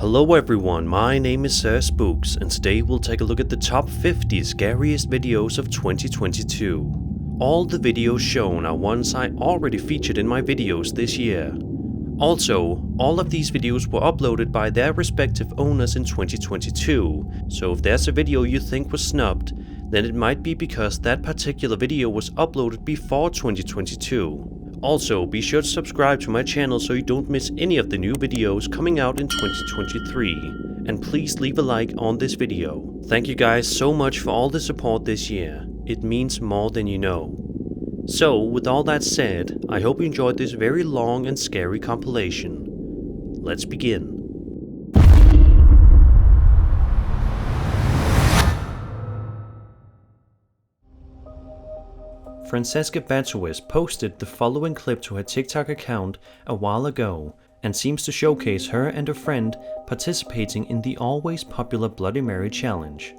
Hello everyone, my name is Sir Spooks, and today we'll take a look at the top 50 scariest videos of 2022. All the videos shown are ones I already featured in my videos this year. Also, all of these videos were uploaded by their respective owners in 2022, so if there's a video you think was snubbed, then it might be because that particular video was uploaded before 2022. Also, be sure to subscribe to my channel so you don't miss any of the new videos coming out in 2023. And please leave a like on this video. Thank you guys so much for all the support this year. It means more than you know. So, with all that said, I hope you enjoyed this very long and scary compilation. Let's begin. Francesca Batuis posted the following clip to her TikTok account a while ago and seems to showcase her and her friend participating in the always popular Bloody Mary challenge.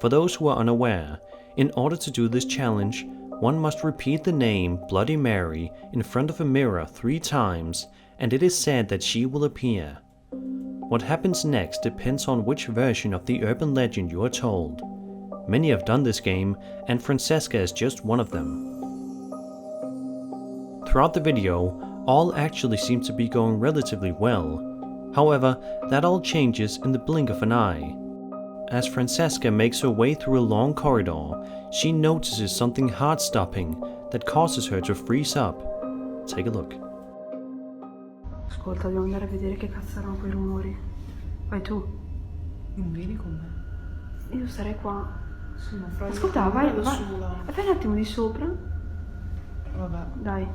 For those who are unaware, in order to do this challenge, one must repeat the name Bloody Mary in front of a mirror 3 times, and it is said that she will appear. What happens next depends on which version of the urban legend you are told. Many have done this game, and Francesca is just one of them. Throughout the video, all actually seem to be going relatively well. However, that all changes in the blink of an eye. As Francesca makes her way through a long corridor, she notices something heart-stopping that causes her to freeze up. Take a look. Ascolta, dobbiamo andare a vedere che cazzo erano quei rumori. Vai tu. Non vieni con me? Io sarei qua. Sì, ma fra Ascolta, vai da sola. fai un attimo di sopra. Vabbè. Dai.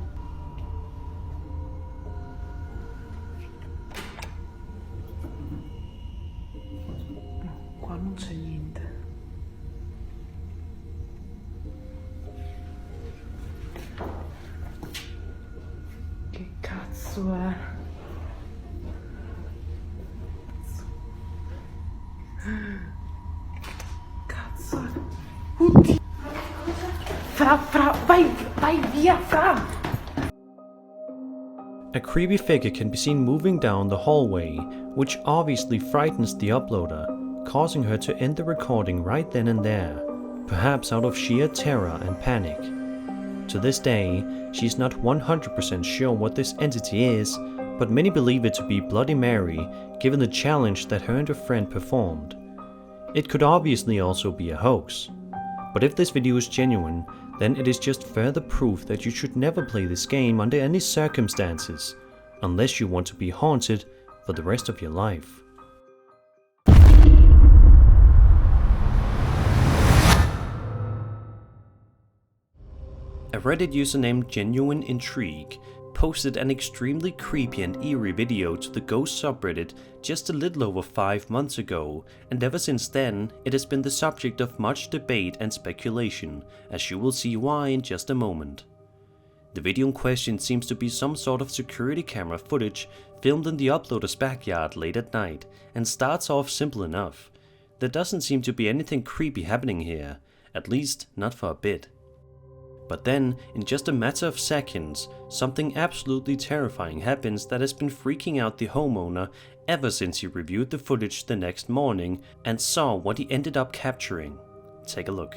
No, qua non c'è niente. Che cazzo è? Cazzo. Oddio. Vai via, Fra! A creepy figure can be seen moving down the hallway, which obviously frightens the uploader, causing her to end the recording right then and there, perhaps out of sheer terror and panic. To this day, she's not 100% sure what this entity is, but many believe it to be Bloody Mary, given the challenge that her and her friend performed. It could obviously also be a hoax. But if this video is genuine, then it is just further proof that you should never play this game under any circumstances, unless you want to be haunted for the rest of your life. A Reddit user named Genuine Intrigue posted an extremely creepy and eerie video to the ghost subreddit just a little over 5 months ago, and ever since then it has been the subject of much debate and speculation, as you will see why in just a moment. The video in question seems to be some sort of security camera footage filmed in the uploader's backyard late at night, and starts off simple enough. There doesn't seem to be anything creepy happening here, at least not for a bit. But then, in just a matter of seconds, something absolutely terrifying happens that has been freaking out the homeowner ever since he reviewed the footage the next morning and saw what he ended up capturing. Take a look.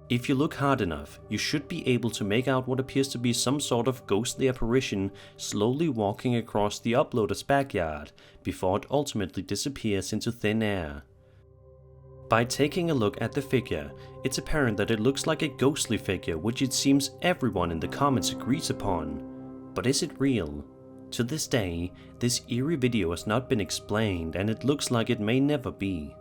If you look hard enough, you should be able to make out what appears to be some sort of ghostly apparition slowly walking across the uploader's backyard before it ultimately disappears into thin air. By taking a look at the figure, it's apparent that it looks like a ghostly figure, which it seems everyone in the comments agrees upon. But is it real? To this day, this eerie video has not been explained, and it looks like it may never be.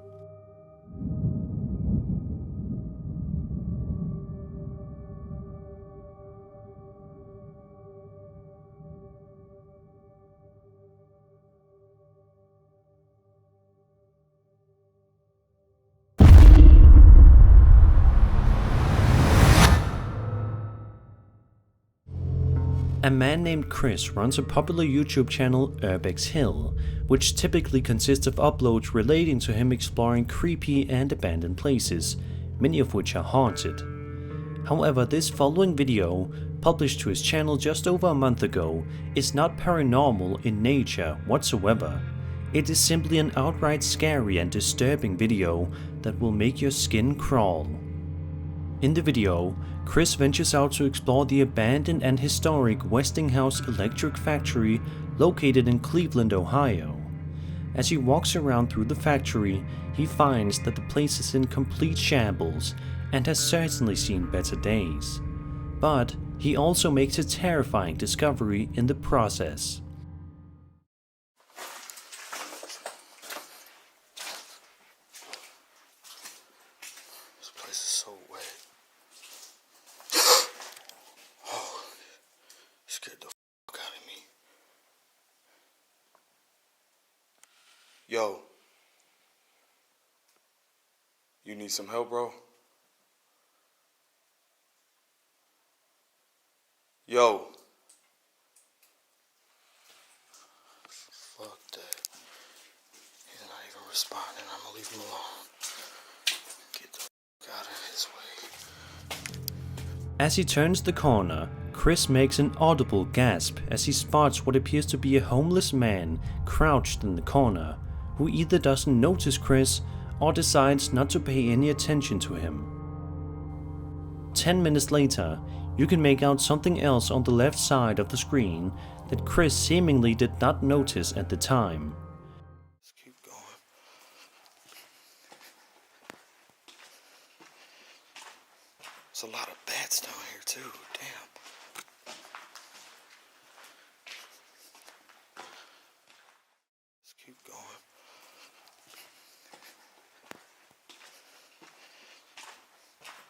A man named Chris runs a popular YouTube channel, Urbex Hill, which typically consists of uploads relating to him exploring creepy and abandoned places, many of which are haunted. However, this following video, published to his channel just over a month ago, is not paranormal in nature whatsoever. It is simply an outright scary and disturbing video that will make your skin crawl. In the video, Chris ventures out to explore the abandoned and historic Westinghouse electric factory located in Cleveland, Ohio. As he walks around through the factory, he finds that the place is in complete shambles and has certainly seen better days. But he also makes a terrifying discovery in the process. This place is so wet. Oh, scared the fuck out of me. Yo. You need some help, bro? Yo. Fuck that. He's not even responding. I'm gonna leave him alone. Get the fuck out of his way. As he turns the corner, Chris makes an audible gasp as he spots what appears to be a homeless man crouched in the corner, who either doesn't notice Chris or decides not to pay any attention to him. 10 minutes later, you can make out something else on the left side of the screen that Chris seemingly did not notice at the time. Let's keep going. There's a lot of bats down here too, damn. Let's keep going.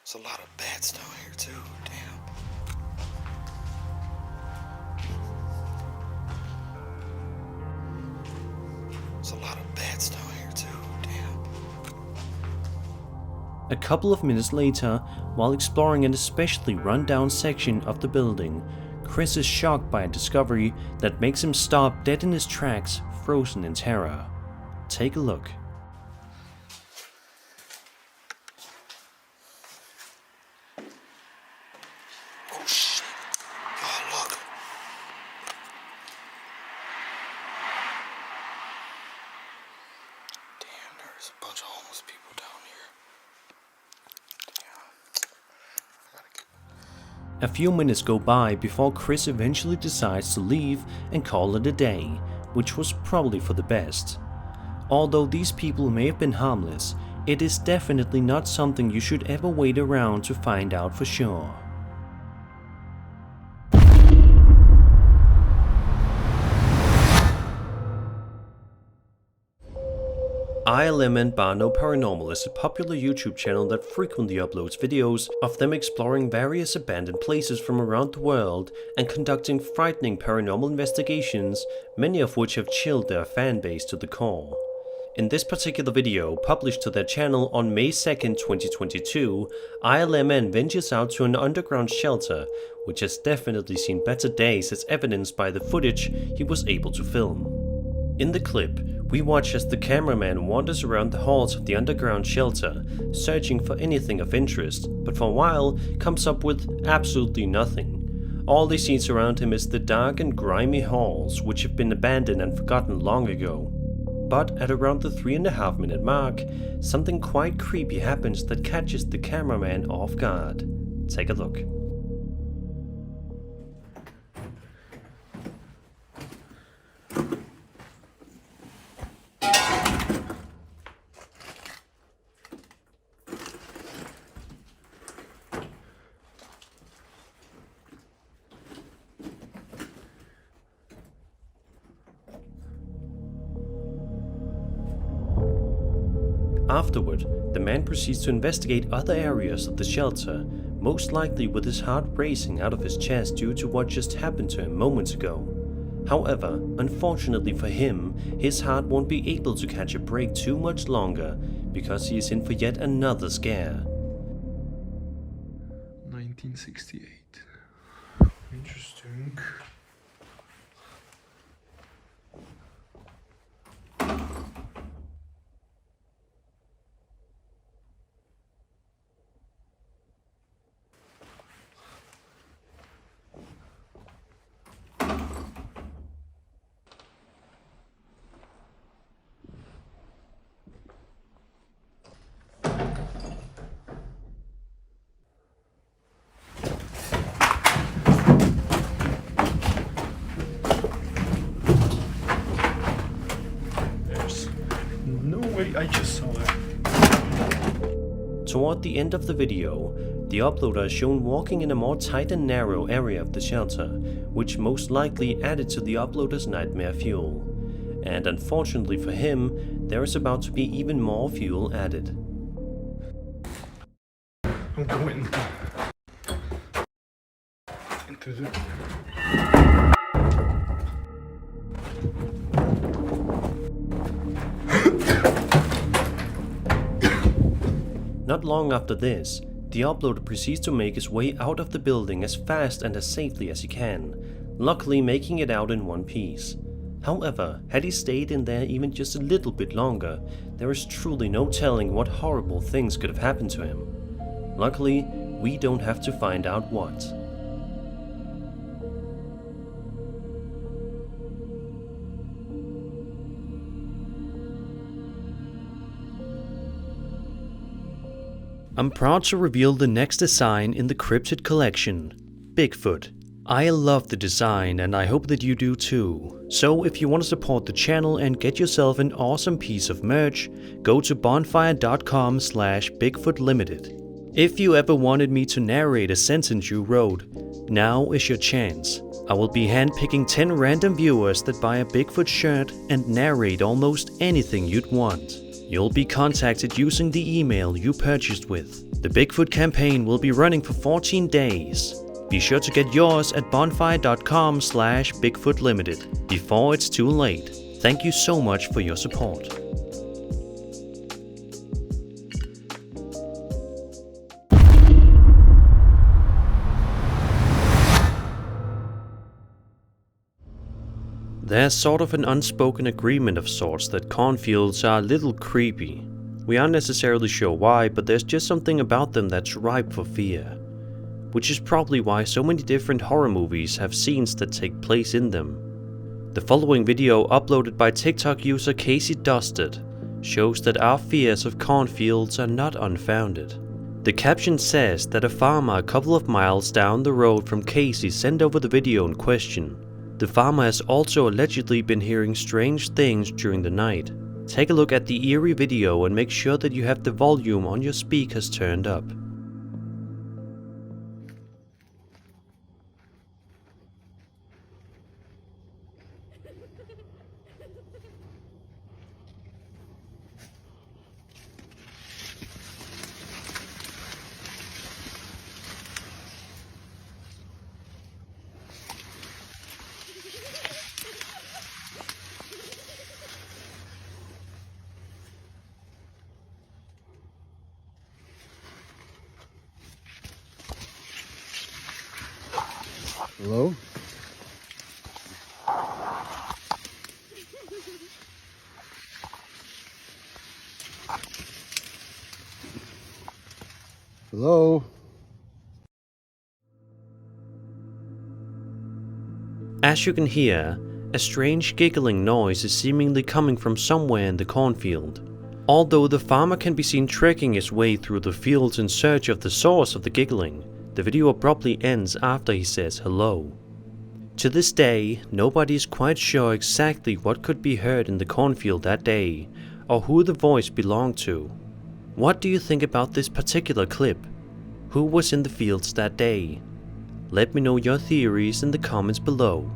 There's a lot of bats down here too, damn. There's a lot of bats down here too, damn. A couple of minutes later, while exploring an especially run-down section of the building, Chris is shocked by a discovery that makes him stop dead in his tracks, frozen in terror. Take a look. Oh shit. Y'all look. Damn, there's a bunch of homeless people down here. Damn. I gotta get... A few minutes go by before Chris eventually decides to leave and call it a day, which was probably for the best. Although these people may have been harmless, it is definitely not something you should ever wait around to find out for sure. ILM and Barno Paranormal is a popular YouTube channel that frequently uploads videos of them exploring various abandoned places from around the world and conducting frightening paranormal investigations, many of which have chilled their fanbase to the core. In this particular video, published to their channel on May 2nd, 2022, ILMN ventures out to an underground shelter, which has definitely seen better days as evidenced by the footage he was able to film. In the clip, we watch as the cameraman wanders around the halls of the underground shelter, searching for anything of interest, but for a while comes up with absolutely nothing. All he sees around him is the dark and grimy halls, which have been abandoned and forgotten long ago. But at around the 3.5 minute mark, something quite creepy happens that catches the cameraman off guard. Take a look. Afterward, the man proceeds to investigate other areas of the shelter, most likely with his heart racing out of his chest due to what just happened to him moments ago. However, unfortunately for him, his heart won't be able to catch a break too much longer because he is in for yet another scare. 1968. Interesting. There's no way I just saw it. Toward the end of the video, the uploader is shown walking in a more tight and narrow area of the shelter, which most likely added to the uploader's nightmare fuel. And unfortunately for him, there is about to be even more fuel added. I'm going into the... Not long after this, the uploader proceeds to make his way out of the building as fast and as safely as he can, luckily making it out in one piece. However, had he stayed in there even just a little bit longer, there is truly no telling what horrible things could have happened to him. Luckily, we don't have to find out what. I'm proud to reveal the next design in the cryptid collection, Bigfoot. I love the design and I hope that you do too. So if you want to support the channel and get yourself an awesome piece of merch, go to bonfire.com/BigfootLimited. If you ever wanted me to narrate a sentence you wrote, now is your chance. I will be handpicking 10 random viewers that buy a Bigfoot shirt and narrate almost anything you'd want. You'll be contacted using the email you purchased with. The Bigfoot campaign will be running for 14 days. Be sure to get yours at bonfire.com/BigfootLimited before it's too late. Thank you so much for your support. There's sort of an unspoken agreement of sorts that cornfields are a little creepy. We aren't necessarily sure why, but there's just something about them that's ripe for fear. Which is probably why so many different horror movies have scenes that take place in them. The following video, uploaded by TikTok user Casey Dusted, shows that our fears of cornfields are not unfounded. The caption says that a farmer a couple of miles down the road from Casey sent over the video in question. The farmer has also allegedly been hearing strange things during the night. Take a look at the eerie video and make sure that you have the volume on your speakers turned up. Hello? Hello? As you can hear, a strange giggling noise is seemingly coming from somewhere in the cornfield. Although the farmer can be seen trekking his way through the fields in search of the source of the giggling, the video abruptly ends after he says hello. To this day, nobody is quite sure exactly what could be heard in the cornfield that day, or who the voice belonged to. What do you think about this particular clip? Who was in the fields that day? Let me know your theories in the comments below.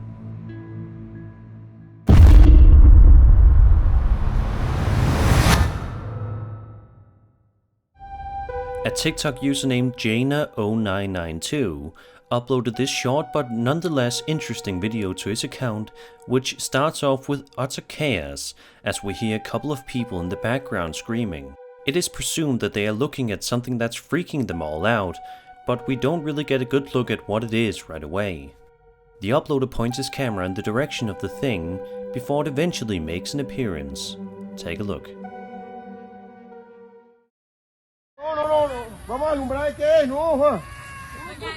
A TikTok user named Jaina0992 uploaded this short but nonetheless interesting video to his account, which starts off with utter chaos as we hear a couple of people in the background screaming. It is presumed that they are looking at something that's freaking them all out, but we don't really get a good look at what it is right away. The uploader points his camera in the direction of the thing before it eventually makes an appearance. Take a look. No. Vamos a alumbrar qué es, no, Juan.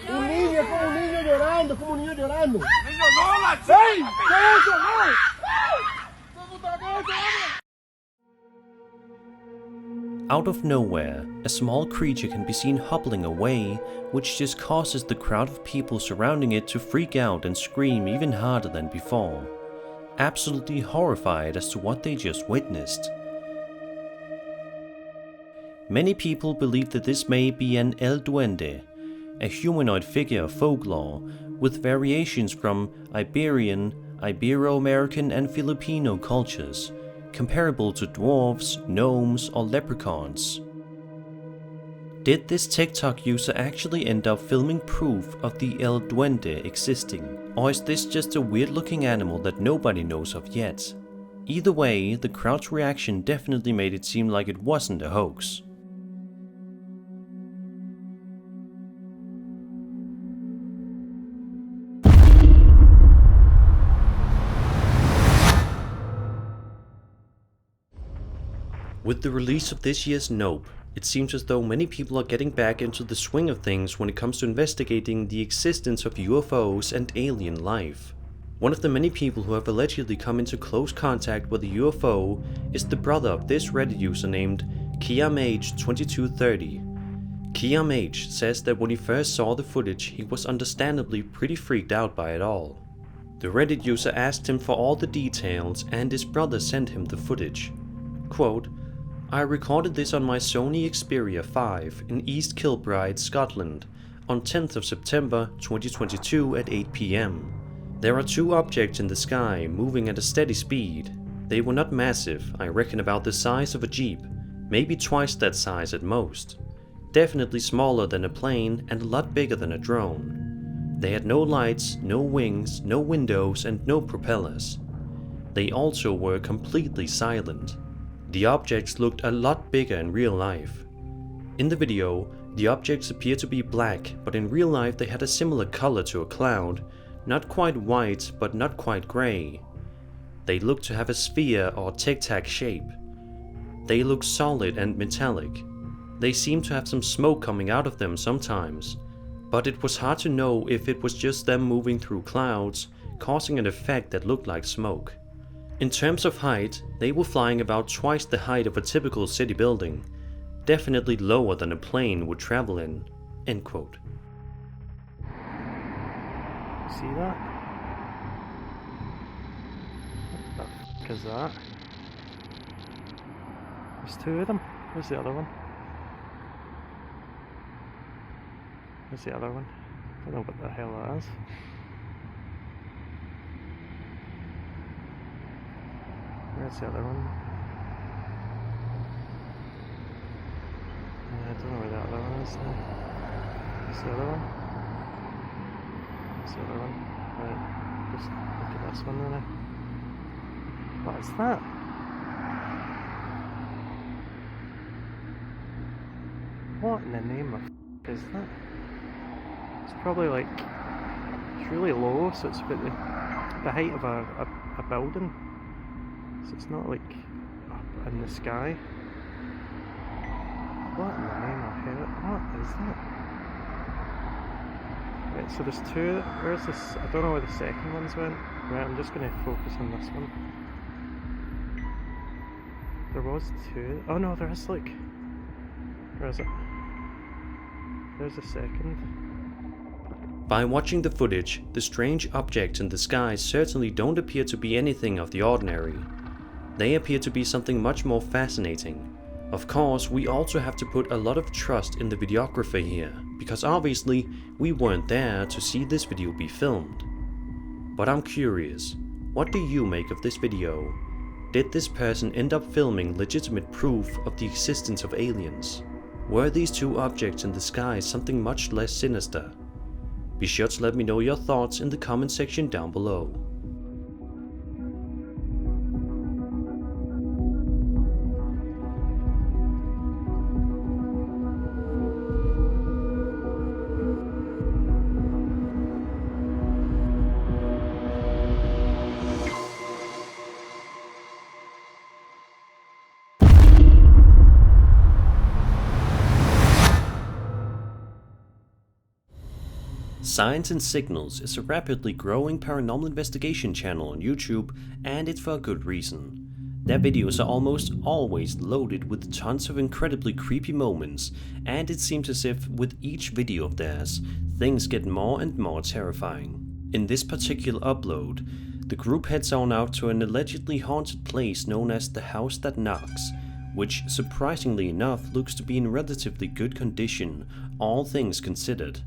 Un niño, es como un niño llorando, es como un niño llorando. Niño, no, la chica. ¡Ey! ¿Qué es eso? Out of nowhere, a small creature can be seen hobbling away, which just causes the crowd of people surrounding it to freak out and scream even harder than before, absolutely horrified as to what they just witnessed. Many people believe that this may be an El Duende, a humanoid figure of folklore, with variations from Iberian, Ibero-American and Filipino cultures, comparable to dwarves, gnomes or leprechauns. Did this TikTok user actually end up filming proof of the El Duende existing, or is this just a weird looking animal that nobody knows of yet? Either way, the crowd's reaction definitely made it seem like it wasn't a hoax. With the release of this year's Nope, it seems as though many people are getting back into the swing of things when it comes to investigating the existence of UFOs and alien life. One of the many people who have allegedly come into close contact with a UFO is the brother of this Reddit user named KiamH2230. KiamH says that when he first saw the footage, he was understandably pretty freaked out by it all. The Reddit user asked him for all the details and his brother sent him the footage. Quote, "I recorded this on my Sony Xperia 5 in East Kilbride, Scotland, on 10th of September 2022 at 8 PM. There are two objects in the sky moving at a steady speed. They were not massive, I reckon about the size of a Jeep, maybe twice that size at most. Definitely smaller than a plane and a lot bigger than a drone. They had no lights, no wings, no windows and no propellers. They also were completely silent. The objects looked a lot bigger in real life. In the video, the objects appear to be black, but in real life they had a similar color to a cloud, not quite white but not quite grey. They looked to have a sphere or tic-tac shape. They looked solid and metallic. They seemed to have some smoke coming out of them sometimes, but it was hard to know if it was just them moving through clouds, causing an effect that looked like smoke. In terms of height, they were flying about twice the height of a typical city building, definitely lower than a plane would travel in." End quote. See that? What the f*** is that? There's two of them. Where's the other one? Where's the other one? I don't know what the hell that is. Where's the other one? I don't know where the other one is now. Where's the other one? Where's the other one? Right, just look at this one now. What is that? What in the name of is that? It's probably like, it's really low, so it's about the height of a building. So it's not like up in the sky. What in the name of hell? What is that? Right, so there's two. Where's this? I don't know where the second one's went. Right, I'm just going to focus on this one. There was two. Oh no, there is like. Where is it? There's a second. By watching the footage, the strange objects in the sky certainly don't appear to be anything of the ordinary. They appear to be something much more fascinating. Of course, we also have to put a lot of trust in the videographer here, because obviously we weren't there to see this video be filmed. But I'm curious, what do you make of this video? Did this person end up filming legitimate proof of the existence of aliens? Were these two objects in the sky something much less sinister? Be sure to let me know your thoughts in the comment section down below. Signs and Signals is a rapidly growing paranormal investigation channel on YouTube, and it's for a good reason. Their videos are almost always loaded with tons of incredibly creepy moments, and it seems as if with each video of theirs, things get more and more terrifying. In this particular upload, the group heads on out to an allegedly haunted place known as the House That Knocks, which surprisingly enough looks to be in relatively good condition, all things considered.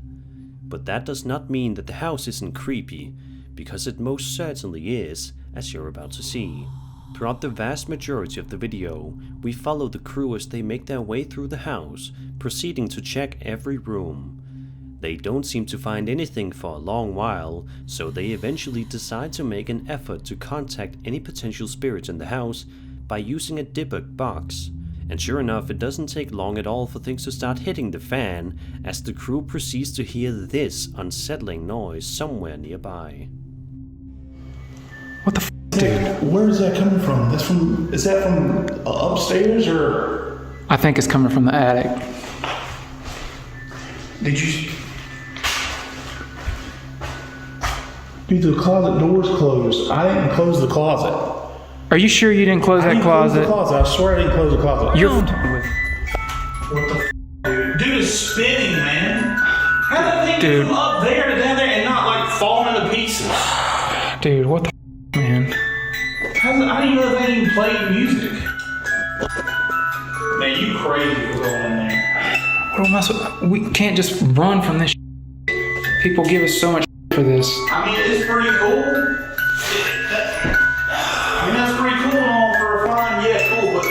But that does not mean that the house isn't creepy, because it most certainly is, as you're about to see. Throughout the vast majority of the video, we follow the crew as they make their way through the house, proceeding to check every room. They don't seem to find anything for a long while, so they eventually decide to make an effort to contact any potential spirits in the house by using a debug box. And sure enough, it doesn't take long at all for things to start hitting the fan as the crew proceeds to hear this unsettling noise somewhere nearby. What the f***, dude? Where is that coming from? Is that from upstairs or? I think it's coming from the attic. Did you? Dude, the closet door's closed. I didn't close the closet. Are you sure you didn't close that closet? I swear I didn't close the closet. You're What the f***, dude? Dude is spinning, man. How did they Dude. go from up there to down there and not like fall into pieces? Dude, what the f, man? I didn't know they even played music. Man, you crazy for going in there. What am I supposed? We can't just run from this shit. People give us so much for this. I mean, it's pretty cool. I mean, that's pretty cool and all for a fun, yeah, cool, but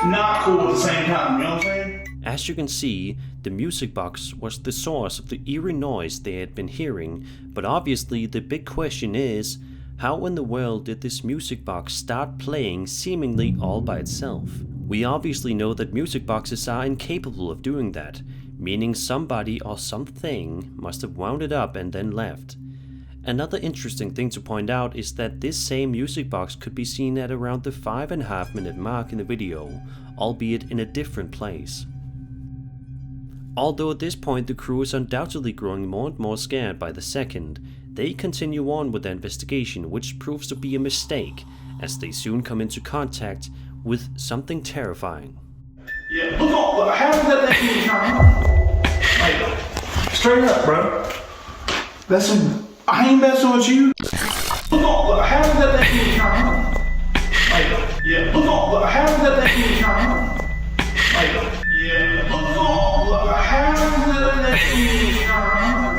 not cool at the same time, you know what I'm saying? As you can see, the music box was the source of the eerie noise they had been hearing, but obviously the big question is, how in the world did this music box start playing seemingly all by itself? We obviously know that music boxes are incapable of doing that, meaning somebody or something must have wound it up and then left. Another interesting thing to point out is that this same music box could be seen at around the 5.5 minute mark in the video, albeit in a different place. Although at this point the crew is undoubtedly growing more and more scared by the second, they continue on with their investigation, which proves to be a mistake, as they soon come into contact with something terrifying. Yeah, look, how did that thing turn on? Like, straight up, bro. That's some, I ain't messing with you. Look, how did that thing turn on? Like, yeah, look, how did that thing turn on? Like, yeah, look, how did that thing turn on?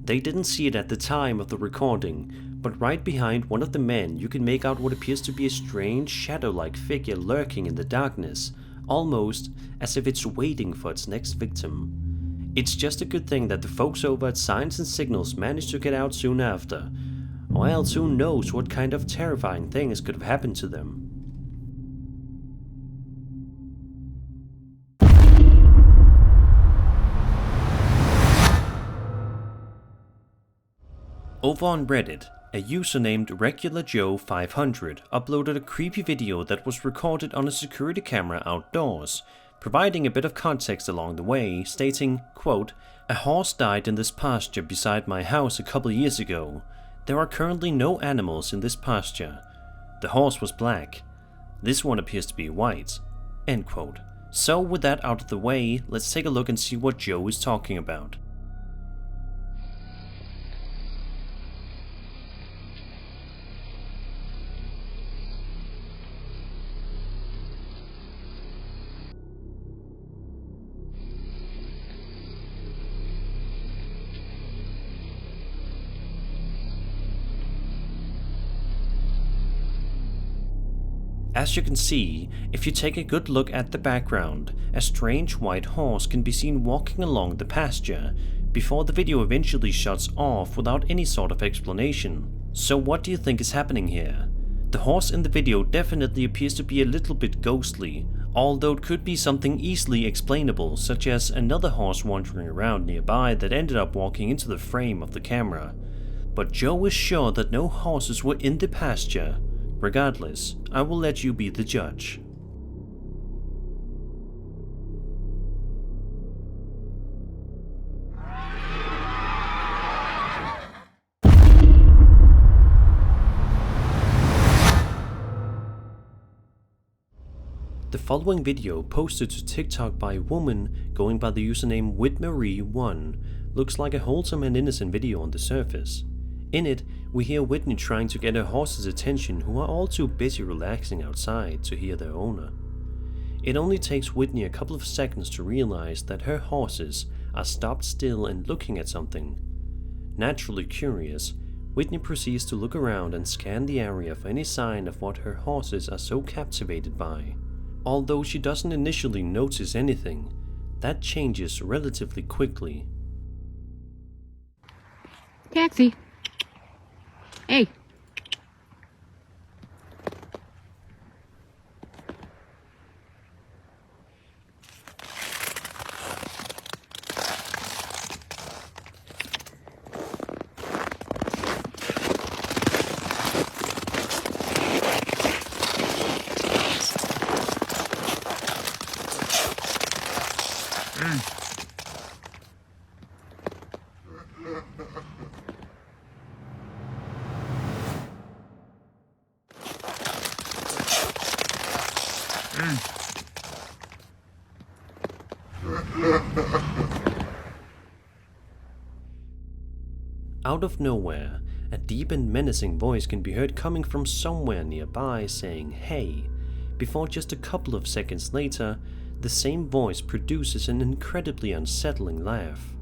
They didn't see it at the time of the recording, but right behind one of the men you can make out what appears to be a strange shadow-like figure lurking in the darkness, almost as if it's waiting for its next victim. It's just a good thing that the folks over at Signs and Signals managed to get out soon after, or else who knows what kind of terrifying things could have happened to them. Over on Reddit, a user named RegularJoe500 uploaded a creepy video that was recorded on a security camera outdoors, providing a bit of context along the way, stating, quote, "A horse died in this pasture beside my house a couple years ago. There are currently no animals in this pasture. The horse was black. This one appears to be white." End quote. So with that out of the way, let's take a look and see what Joe is talking about. As you can see, if you take a good look at the background, a strange white horse can be seen walking along the pasture, before the video eventually shuts off without any sort of explanation. So what do you think is happening here? The horse in the video definitely appears to be a little bit ghostly, although it could be something easily explainable, such as another horse wandering around nearby that ended up walking into the frame of the camera. But Joe is sure that no horses were in the pasture. Regardless, I will let you be the judge. following video, posted to TikTok by a woman going by the username WhitMarie1, looks like a wholesome and innocent video on the surface. In it, we hear Whitney trying to get her horses' attention, who are all too busy relaxing outside to hear their owner. It only takes Whitney a couple of seconds to realize that her horses are stopped still and looking at something. Naturally curious, Whitney proceeds to look around and scan the area for any sign of what her horses are so captivated by. Although she doesn't initially notice anything, that changes relatively quickly. Taxi. Hey. Out of nowhere, a deep and menacing voice can be heard coming from somewhere nearby saying "hey," before just a couple of seconds later, the same voice produces an incredibly unsettling laugh.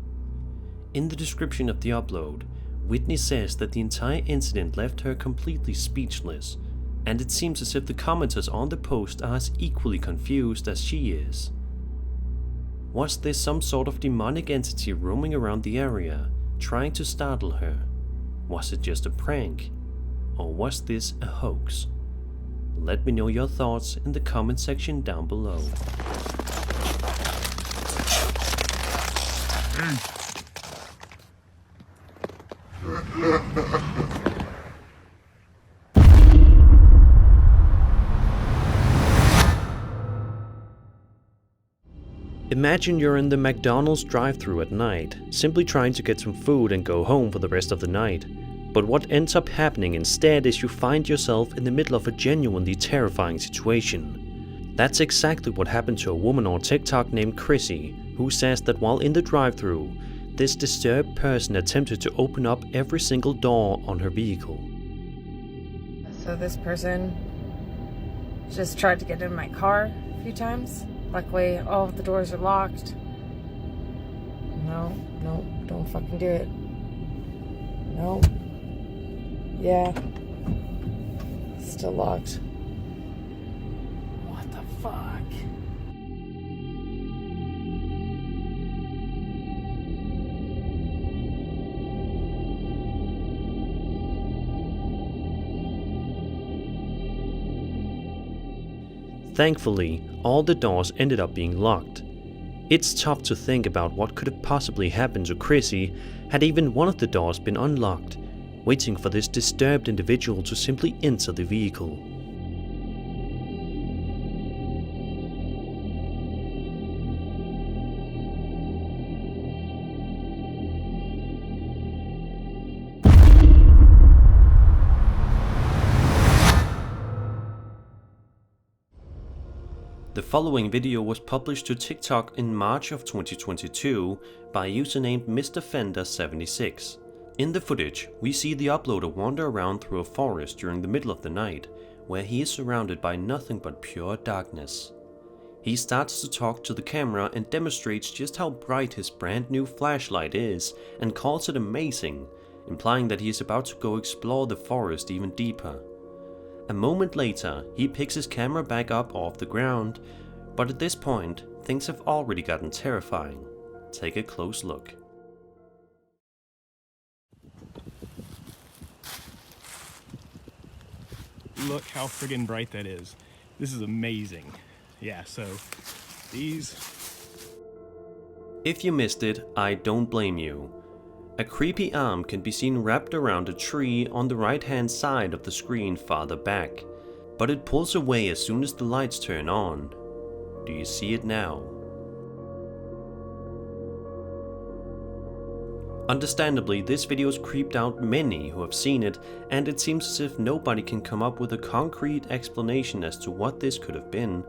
In the description of the upload, Whitney says that the entire incident left her completely speechless, and it seems as if the commenters on the post are as equally confused as she is. Was this some sort of demonic entity roaming around the area, trying to startle her? Was it just a prank? Or was this a hoax? Let me know your thoughts in the comment section down below. Imagine you're in the McDonald's drive-thru at night, simply trying to get some food and go home for the rest of the night. But what ends up happening instead is you find yourself in the middle of a genuinely terrifying situation. That's exactly what happened to a woman on TikTok named Chrissy, who says that while in the drive-thru, this disturbed person attempted to open up every single door on her vehicle. So this person just tried to get in my car a few times. Luckily, all of the doors are locked. No, don't fucking do it. No. Yeah. Still locked. What the fuck? Thankfully, all the doors ended up being locked. It's tough to think about what could have possibly happened to Chrissy had even one of the doors been unlocked, waiting for this disturbed individual to simply enter the vehicle. The following video was published to TikTok in March of 2022 by a user named MrFender76. In the footage, we see the uploader wander around through a forest during the middle of the night, where he is surrounded by nothing but pure darkness. He starts to talk to the camera and demonstrates just how bright his brand new flashlight is and calls it amazing, implying that he is about to go explore the forest even deeper. A moment later, he picks his camera back up off the ground, but at this point, things have already gotten terrifying. Take a close look. Look how friggin' bright that is. This is amazing. Yeah, so these... If you missed it, I don't blame you. A creepy arm can be seen wrapped around a tree on the right-hand side of the screen farther back, but it pulls away as soon as the lights turn on. Do you see it now? Understandably, this video has creeped out many who have seen it, and it seems as if nobody can come up with a concrete explanation as to what this could have been.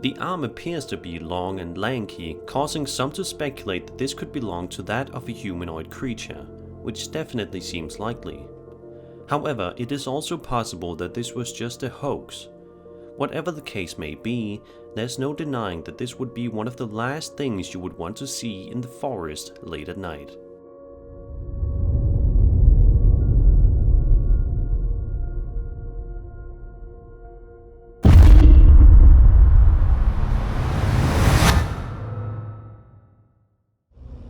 The arm appears to be long and lanky, causing some to speculate that this could belong to that of a humanoid creature, which definitely seems likely. However, it is also possible that this was just a hoax. Whatever the case may be, there's no denying that this would be one of the last things you would want to see in the forest late at night.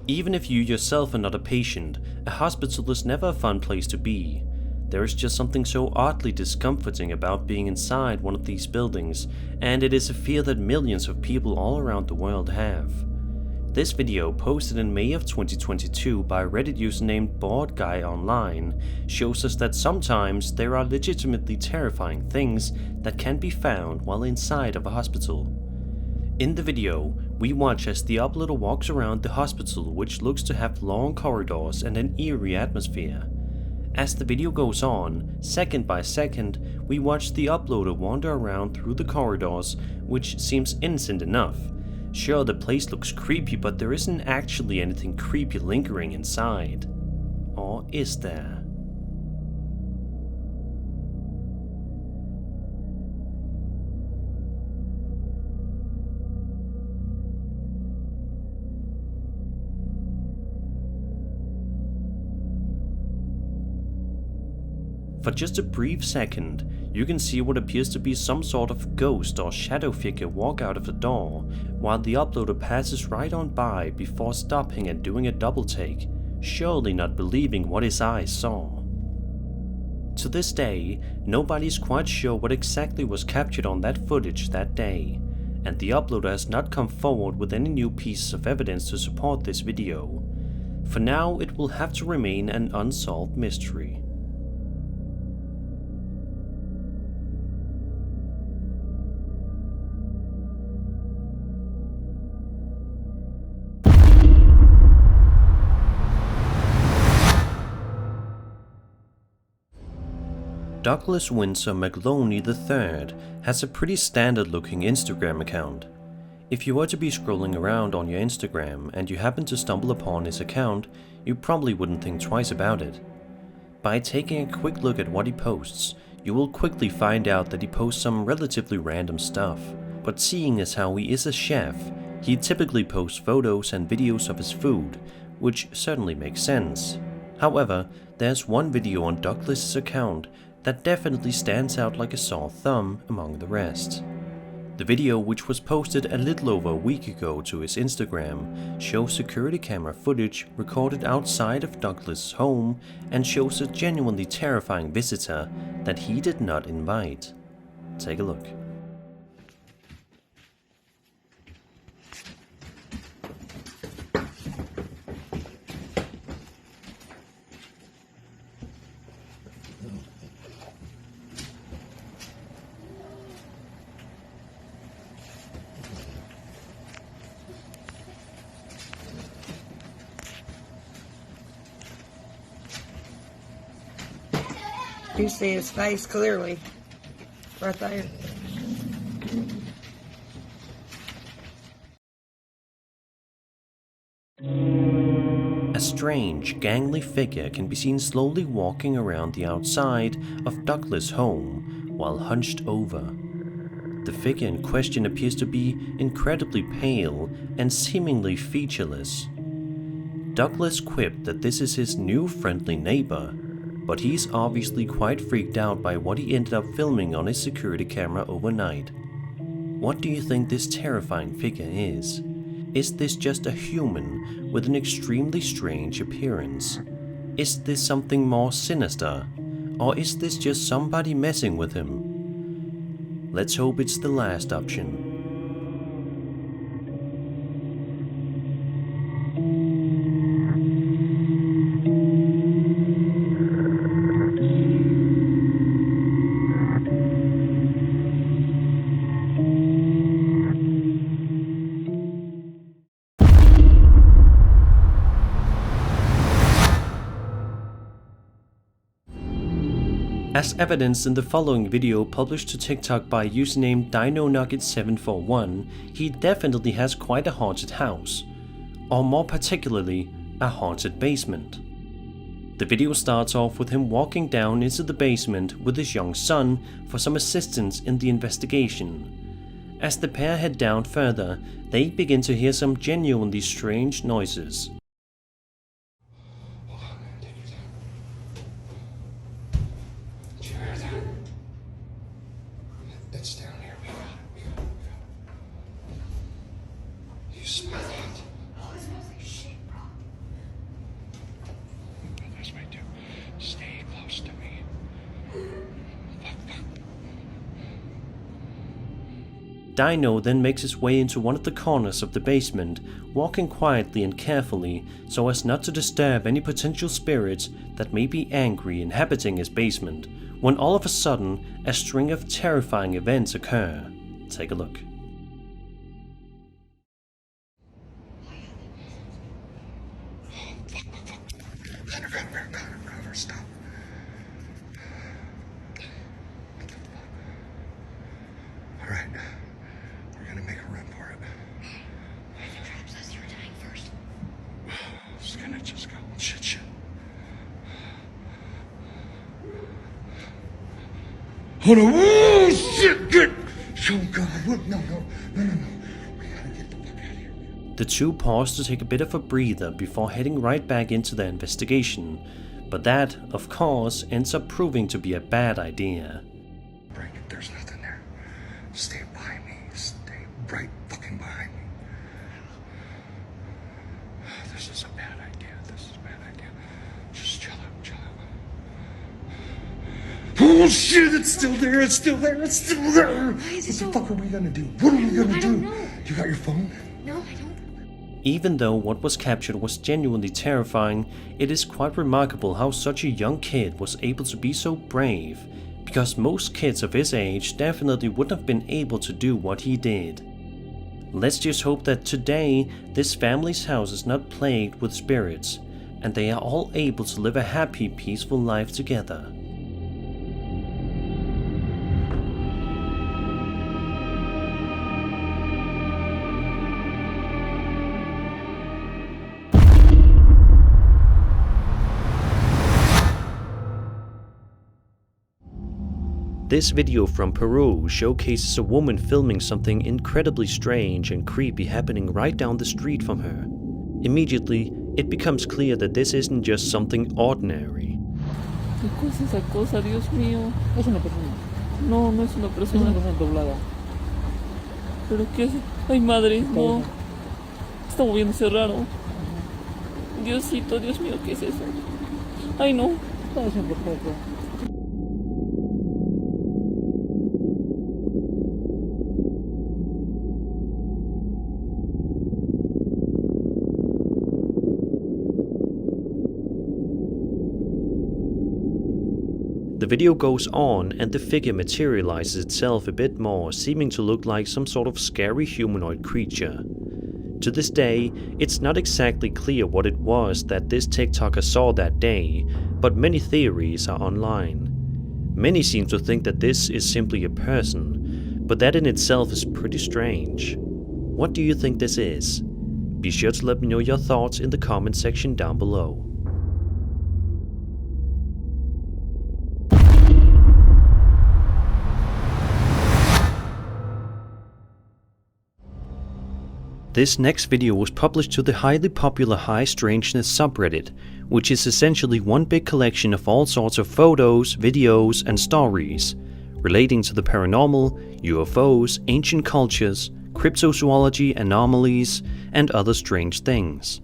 Even if you yourself are not a patient, a hospital is never a fun place to be. There is just something so oddly discomforting about being inside one of these buildings, and it is a fear that millions of people all around the world have. This video, posted in May of 2022 by a Reddit user named BoredGuyOnline, shows us that sometimes there are legitimately terrifying things that can be found while inside of a hospital. In the video, we watch as the uploader walks around the hospital, which looks to have long corridors and an eerie atmosphere. As the video goes on, second by second, we watch the uploader wander around through the corridors, which seems innocent enough. Sure, the place looks creepy, but there isn't actually anything creepy lingering inside. Or is there? For just a brief second, you can see what appears to be some sort of ghost or shadow figure walk out of the door, while the uploader passes right on by before stopping and doing a double take, surely not believing what his eyes saw. To this day, nobody's quite sure what exactly was captured on that footage that day, and the uploader has not come forward with any new pieces of evidence to support this video. For now, it will have to remain an unsolved mystery. Douglas Windsor McLoney III has a pretty standard looking Instagram account. If you were to be scrolling around on your Instagram and you happen to stumble upon his account, you probably wouldn't think twice about it. By taking a quick look at what he posts, you will quickly find out that he posts some relatively random stuff. But seeing as how he is a chef, he typically posts photos and videos of his food, which certainly makes sense. However, there's one video on Douglas's account that definitely stands out like a sore thumb among the rest. The video, which was posted a little over a week ago to his Instagram, shows security camera footage recorded outside of Douglas' home and shows a genuinely terrifying visitor that he did not invite. Take a look. You see his face clearly, right there. A strange, gangly figure can be seen slowly walking around the outside of Douglas' home while hunched over. The figure in question appears to be incredibly pale and seemingly featureless. Douglas quipped that this is his new friendly neighbor, but he's obviously quite freaked out by what he ended up filming on his security camera overnight. What do you think this terrifying figure is? Is this just a human with an extremely strange appearance? Is this something more sinister? Or is this just somebody messing with him? Let's hope it's the last option. As evidenced in the following video published to TikTok by username DinoNugget741, he definitely has quite a haunted house, or more particularly, a haunted basement. The video starts off with him walking down into the basement with his young son for some assistance in the investigation. As the pair head down further, they begin to hear some genuinely strange noises. It's down here. We got it. You smell that? Oh, it smells like shit, bro. That's right, dude. Stay close to me. Fuck. Dino then makes his way into one of the corners of the basement, walking quietly and carefully so as not to disturb any potential spirits that may be angry inhabiting his basement, when all of a sudden a string of terrifying events occur. Take a look. Cover, stop. Alright, we're gonna make a run for it. If it traps us, you're dying first. It's gonna just go shit. Hold on, oh shit, good! Oh god, no. We gotta get the fuck out of here. The two pause to take a bit of a breather before heading right back into their investigation, but that, of course, ends up proving to be a bad idea. Break it, there's nothing there. Stay by me, stay right fucking behind me. This is a bad idea, Just chill out. Oh shit, it's still there. What the fuck are we gonna do? What are we gonna do? Know. You got your phone? No, I don't. Even though what was captured was genuinely terrifying, it is quite remarkable how such a young kid was able to be so brave, because most kids of his age definitely wouldn't have been able to do what he did. Let's just hope that today this family's house is not plagued with spirits, and they are all able to live a happy, peaceful life together. This video from Peru showcases a woman filming something incredibly strange and creepy happening right down the street from her. Immediately, it becomes clear that this isn't just something ordinary. ¿Qué cosa es esa cosa, Dios mío? Es una persona. No, no es una persona. Es una persona doblada. ¿Pero qué es? Ay, madre, no. Está moviéndose raro. Diosito, Dios mío, ¿qué es eso? Ay, no. Está haciendo poco. The video goes on and the figure materializes itself a bit more, seeming to look like some sort of scary humanoid creature. To this day, it's not exactly clear what it was that this TikToker saw that day, but many theories are online. Many seem to think that this is simply a person, but that in itself is pretty strange. What do you think this is? Be sure to let me know your thoughts in the comment section down below. This next video was published to the highly popular High Strangeness subreddit, which is essentially one big collection of all sorts of photos, videos, and stories relating to the paranormal, UFOs, ancient cultures, cryptozoology, anomalies, and other strange things.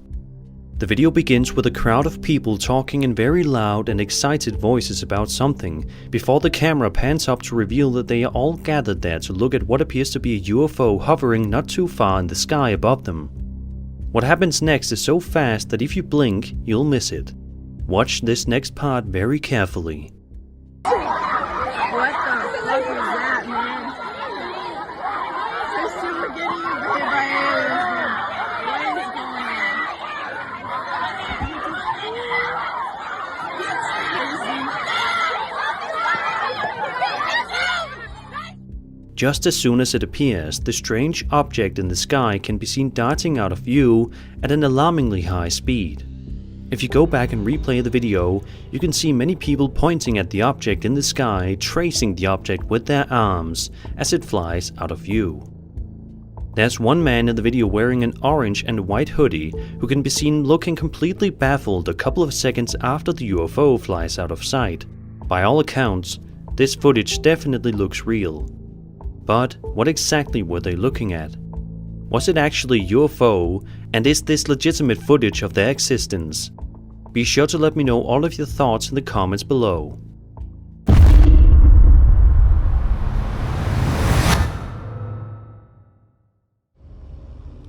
The video begins with a crowd of people talking in very loud and excited voices about something, before the camera pans up to reveal that they are all gathered there to look at what appears to be a UFO hovering not too far in the sky above them. What happens next is so fast that if you blink, you'll miss it. Watch this next part very carefully. What the fuck is that, man? This super getting invaded by aliens, man. What is going on? Just as soon as it appears, the strange object in the sky can be seen darting out of view at an alarmingly high speed. If you go back and replay the video, you can see many people pointing at the object in the sky, tracing the object with their arms as it flies out of view. There's one man in the video wearing an orange and white hoodie who can be seen looking completely baffled a couple of seconds after the UFO flies out of sight. By all accounts, this footage definitely looks real. But what exactly were they looking at? Was it actually UFO, and is this legitimate footage of their existence? Be sure to let me know all of your thoughts in the comments below.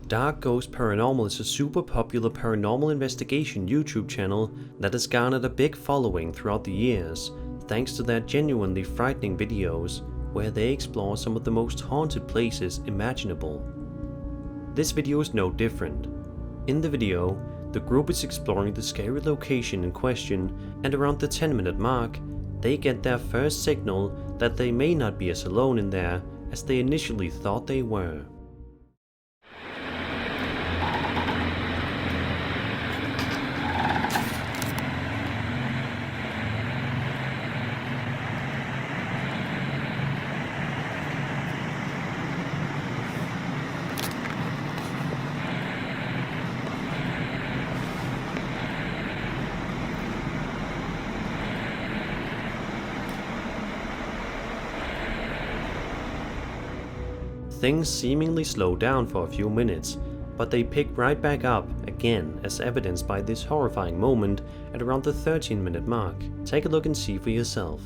Dark Ghost Paranormal is a super popular paranormal investigation YouTube channel that has garnered a big following throughout the years, thanks to their genuinely frightening videos where they explore some of the most haunted places imaginable. This video is no different. In the video, the group is exploring the scary location in question, and around the 10-minute mark, they get their first signal that they may not be as alone in there as they initially thought they were. Things seemingly slow down for a few minutes, but they pick right back up again, as evidenced by this horrifying moment at around the 13-minute mark. Take a look and see for yourself.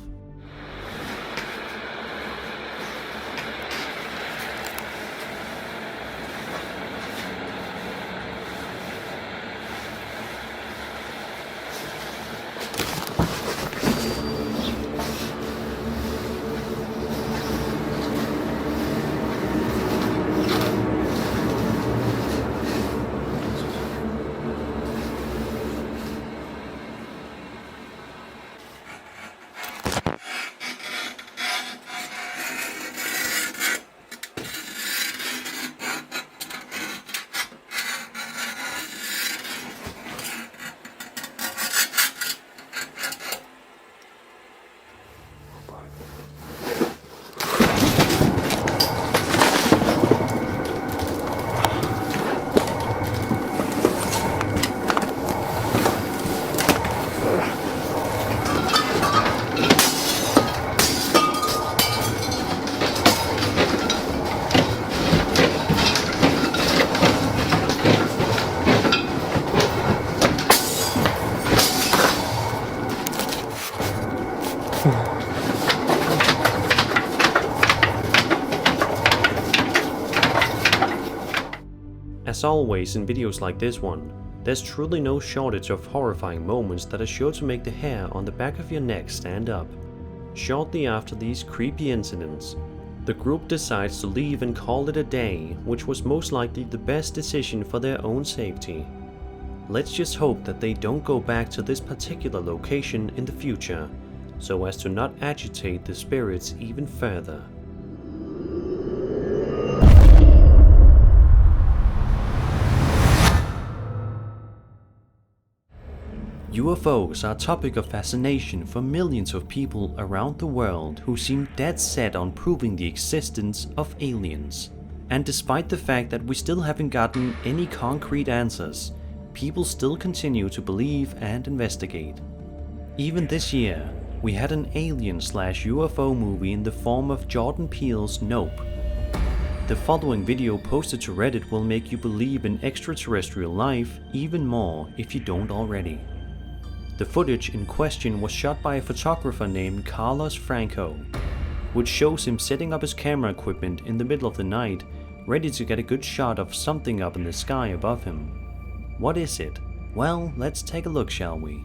As always in videos like this one, there's truly no shortage of horrifying moments that are sure to make the hair on the back of your neck stand up. Shortly after these creepy incidents, the group decides to leave and call it a day, which was most likely the best decision for their own safety. Let's just hope that they don't go back to this particular location in the future, so as to not agitate the spirits even further. UFOs are a topic of fascination for millions of people around the world who seem dead set on proving the existence of aliens. And despite the fact that we still haven't gotten any concrete answers, people still continue to believe and investigate. Even this year, we had an alien/UFO movie in the form of Jordan Peele's Nope. The following video posted to Reddit will make you believe in extraterrestrial life even more if you don't already. The footage in question was shot by a photographer named Carlos Franco, which shows him setting up his camera equipment in the middle of the night, ready to get a good shot of something up in the sky above him. What is it? Well, let's take a look, shall we?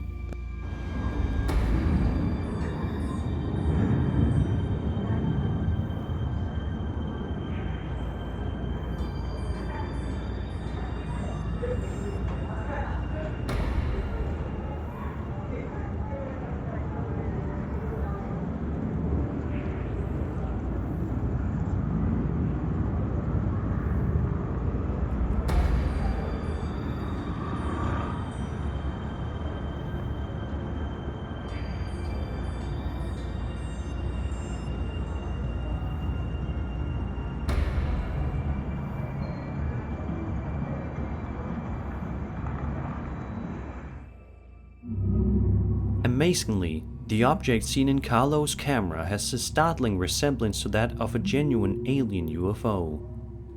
Amazingly, the object seen in Carlo's camera has a startling resemblance to that of a genuine alien UFO.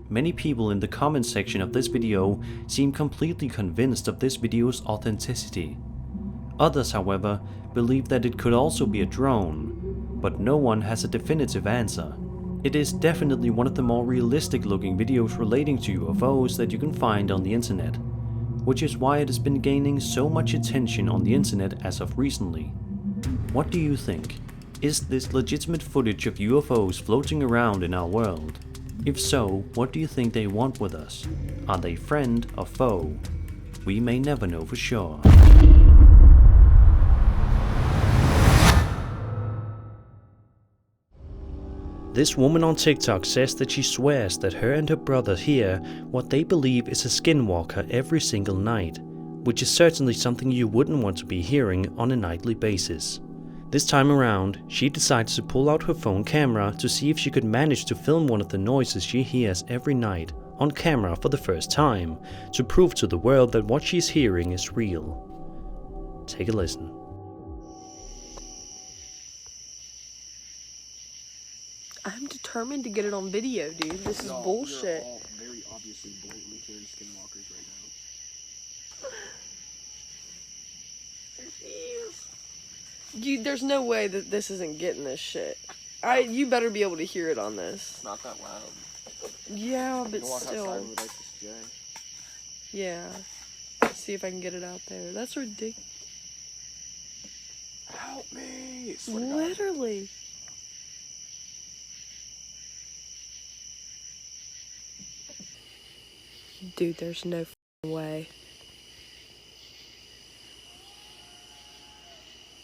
Many people in the comment section of this video seem completely convinced of this video's authenticity. Others, however, believe that it could also be a drone, but no one has a definitive answer. It is definitely one of the more realistic looking videos relating to UFOs that you can find on the internet, which is why it has been gaining so much attention on the internet as of recently. What do you think? Is this legitimate footage of UFOs floating around in our world? If so, what do you think they want with us? Are they friend or foe? We may never know for sure. This woman on TikTok says that she swears that her and her brother hear what they believe is a skinwalker every single night, which is certainly something you wouldn't want to be hearing on a nightly basis. This time around, she decides to pull out her phone camera to see if she could manage to film one of the noises she hears every night on camera for the first time, to prove to the world that what she's hearing is real. Take a listen. I'm determined to get it on video, dude. This is bullshit. All very obviously blatantly hearing skinwalkers right now. You, there's no way that this isn't getting this shit. You better be able to hear it on this. It's not that loud. Yeah, but You walk still. outside with like this J. Yeah. See if I can get it out there. That's ridiculous. Help me! Swear to God. Literally. Dude, there's no f***ing way.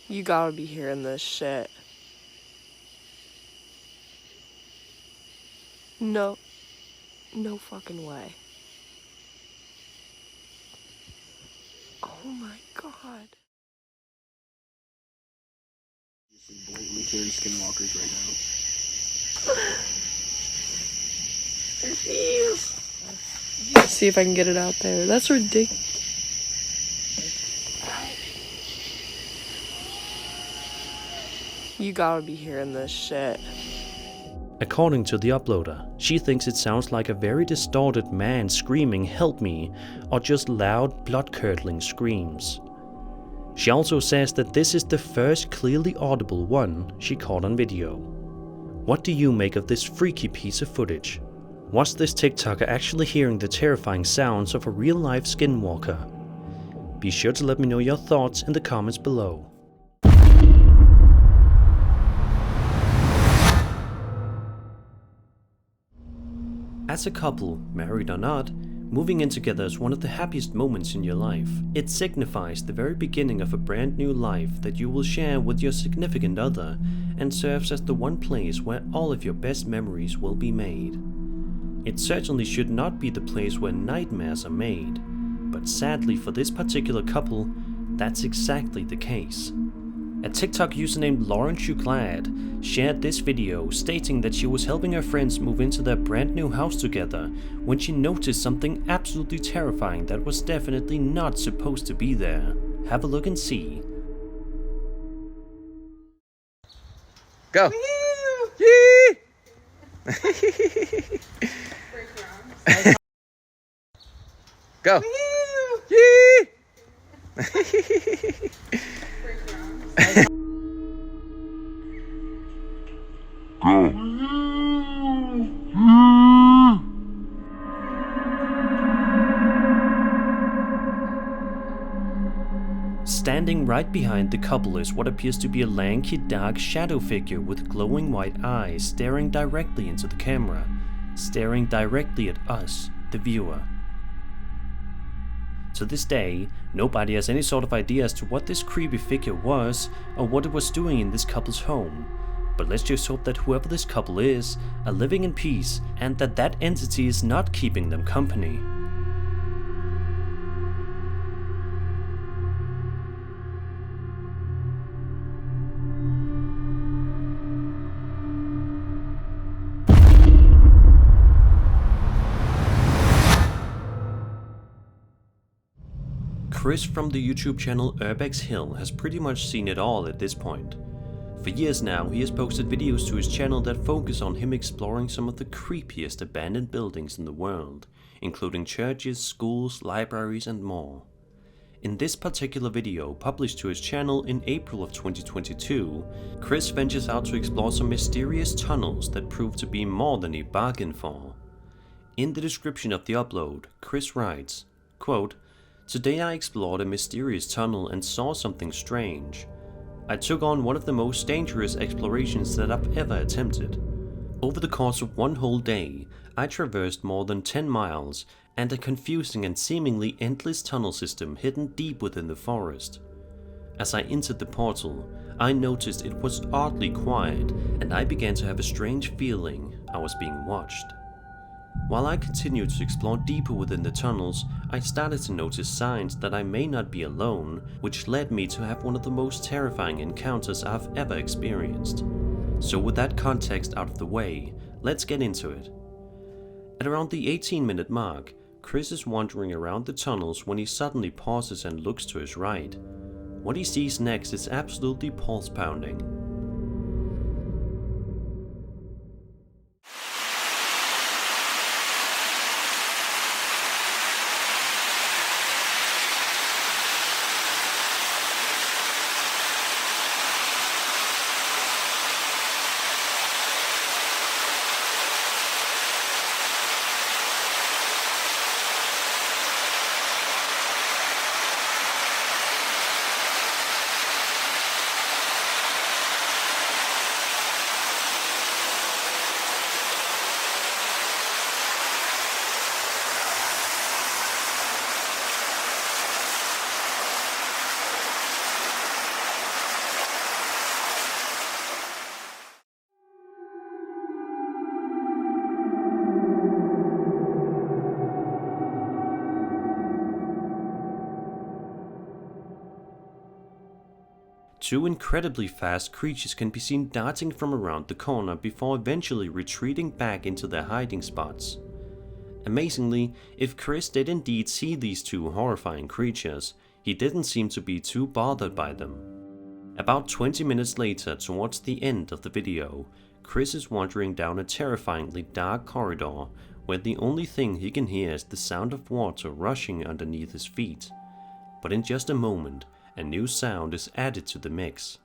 You gotta be hearing this shit. No. No fucking way. Oh my god. Blatantly hearing skinwalkers right now. See if I can get it out there. That's ridiculous. You gotta be hearing this shit. According to the uploader, she thinks it sounds like a very distorted man screaming "help me" or just loud, blood-curdling screams. She also says that this is the first clearly audible one she caught on video. What do you make of this freaky piece of footage? Was this TikToker actually hearing the terrifying sounds of a real-life skinwalker? Be sure to let me know your thoughts in the comments below. As a couple, married or not, moving in together is one of the happiest moments in your life. It signifies the very beginning of a brand new life that you will share with your significant other, and serves as the one place where all of your best memories will be made. It certainly should not be the place where nightmares are made, but sadly for this particular couple, that's exactly the case. A TikTok user named Lauren Shuklad shared this video stating that she was helping her friends move into their brand new house together when she noticed something absolutely terrifying that was definitely not supposed to be there. Have a look and see. Go! Yee! Go! Yee! Standing right behind the couple is what appears to be a lanky, dark shadow figure with glowing white eyes staring directly into the camera, staring directly at us, the viewer. To this day, nobody has any sort of idea as to what this creepy figure was or what it was doing in this couple's home. But let's just hope that whoever this couple is are living in peace and that that entity is not keeping them company. Chris from the YouTube channel Urbex Hill has pretty much seen it all at this point. For years now, he has posted videos to his channel that focus on him exploring some of the creepiest abandoned buildings in the world, including churches, schools, libraries and more. In this particular video, published to his channel in April of 2022, Chris ventures out to explore some mysterious tunnels that prove to be more than he bargained for. In the description of the upload, Chris writes, quote, "Today I explored a mysterious tunnel and saw something strange. I took on one of the most dangerous explorations that I've ever attempted. Over the course of one whole day, I traversed more than 10 miles and a confusing and seemingly endless tunnel system hidden deep within the forest. As I entered the portal, I noticed it was oddly quiet and I began to have a strange feeling I was being watched. While I continued to explore deeper within the tunnels, I started to notice signs that I may not be alone, which led me to have one of the most terrifying encounters I've ever experienced. So with that context out of the way, let's get into it. At around the 18-minute mark, Chris is wandering around the tunnels when he suddenly pauses and looks to his right. What he sees next is absolutely pulse-pounding. Two incredibly fast creatures can be seen darting from around the corner before eventually retreating back into their hiding spots. Amazingly, if Chris did indeed see these two horrifying creatures, he didn't seem to be too bothered by them. About 20 minutes later, towards the end of the video, Chris is wandering down a terrifyingly dark corridor where the only thing he can hear is the sound of water rushing underneath his feet. But in just a moment, a new sound is added to the mix.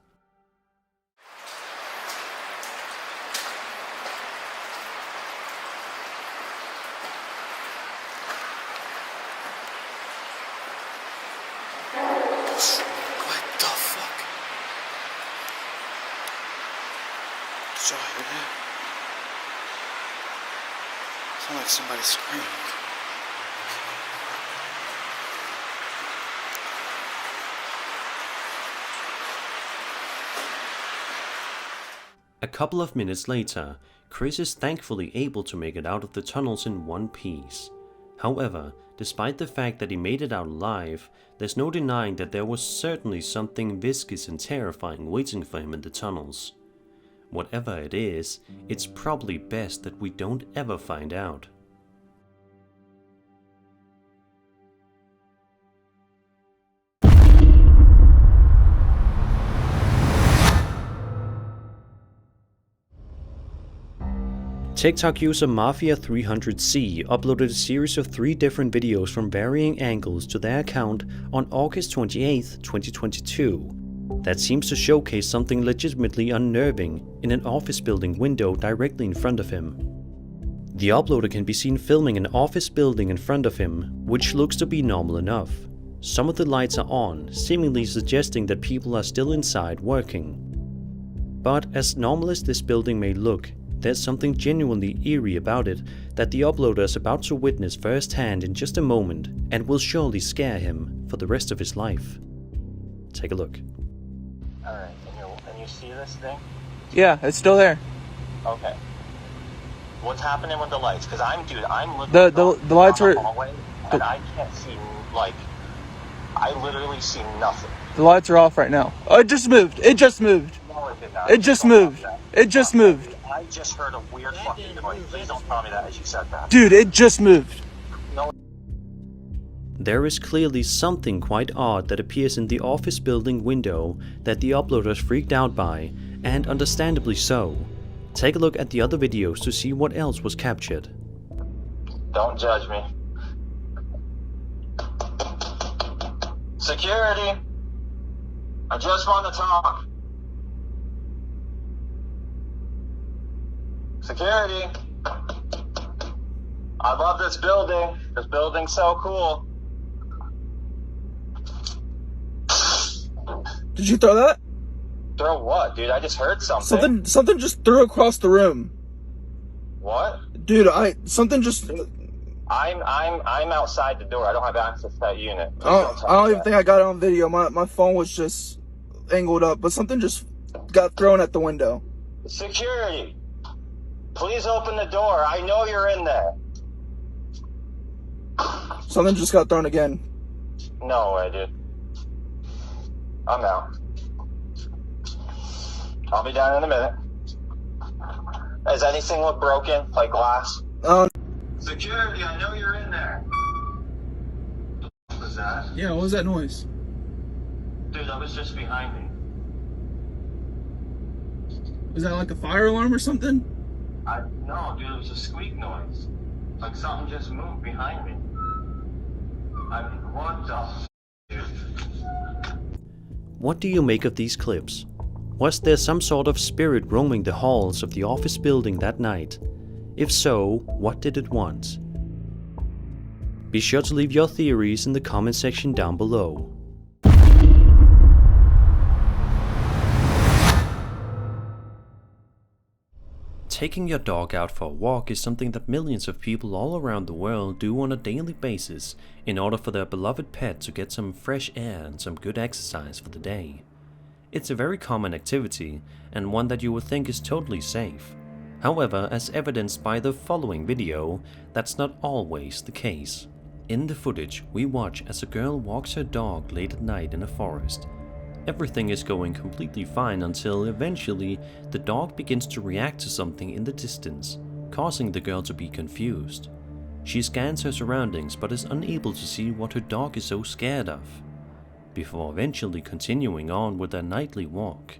What the fuck? Did y'all hear that? Sounded like somebody screamed. A couple of minutes later, Chris is thankfully able to make it out of the tunnels in one piece. However, despite the fact that he made it out alive, there's no denying that there was certainly something viscous and terrifying waiting for him in the tunnels. Whatever it is, it's probably best that we don't ever find out. TikTok user Mafia300C uploaded a series of 3 different videos from varying angles to their account on August 28, 2022. That seems to showcase something legitimately unnerving in an office building window directly in front of him. The uploader can be seen filming an office building in front of him, which looks to be normal enough. Some of the lights are on, seemingly suggesting that people are still inside working. But as normal as this building may look, there's something genuinely eerie about it that the uploader is about to witness firsthand in just a moment and will surely scare him for the rest of his life. Take a look. Alright, and you see this thing? Yeah, it's still there. Okay. What's happening with the lights? Because I'm looking the lights are... hallway, and I can't see, like, I literally see nothing. The lights are off right now. Oh, it just moved. It just moved. No, it did not. It just moved. It just moved. I just heard a weird fucking noise. Please don't tell me that as you said that. Dude, it just moved. No. There is clearly something quite odd that appears in the office building window that the uploaders freaked out by, and understandably so. Take a look at the other videos to see what else was captured. Don't judge me. Security! I just want to talk. Security! I love this building. This building's so cool. Did you throw that? Throw what, dude? I just heard something. Something just threw across the room. What? Dude, something just... I'm outside the door. I don't have access to that unit. I don't even think I got it on video. My phone was just angled up, but something just got thrown at the window. Security! Please open the door. I know you're in there. Something just got thrown again. No way, dude. I'm out. I'll be down in a minute. Does anything look broken? Like glass? Security, I know you're in there. What was that? Yeah, what was that noise? Dude, that was just behind me. Was that like a fire alarm or something? No, dude, it was a squeak noise. Like something just moved behind me. What the f***, dude? What do you make of these clips? Was there some sort of spirit roaming the halls of the office building that night? If so, what did it want? Be sure to leave your theories in the comment section down below. Taking your dog out for a walk is something that millions of people all around the world do on a daily basis in order for their beloved pet to get some fresh air and some good exercise for the day. It's a very common activity and one that you would think is totally safe. However, as evidenced by the following video, that's not always the case. In the footage, we watch as a girl walks her dog late at night in a forest. Everything is going completely fine until eventually the dog begins to react to something in the distance, causing the girl to be confused. She scans her surroundings but is unable to see what her dog is so scared of, before eventually continuing on with their nightly walk.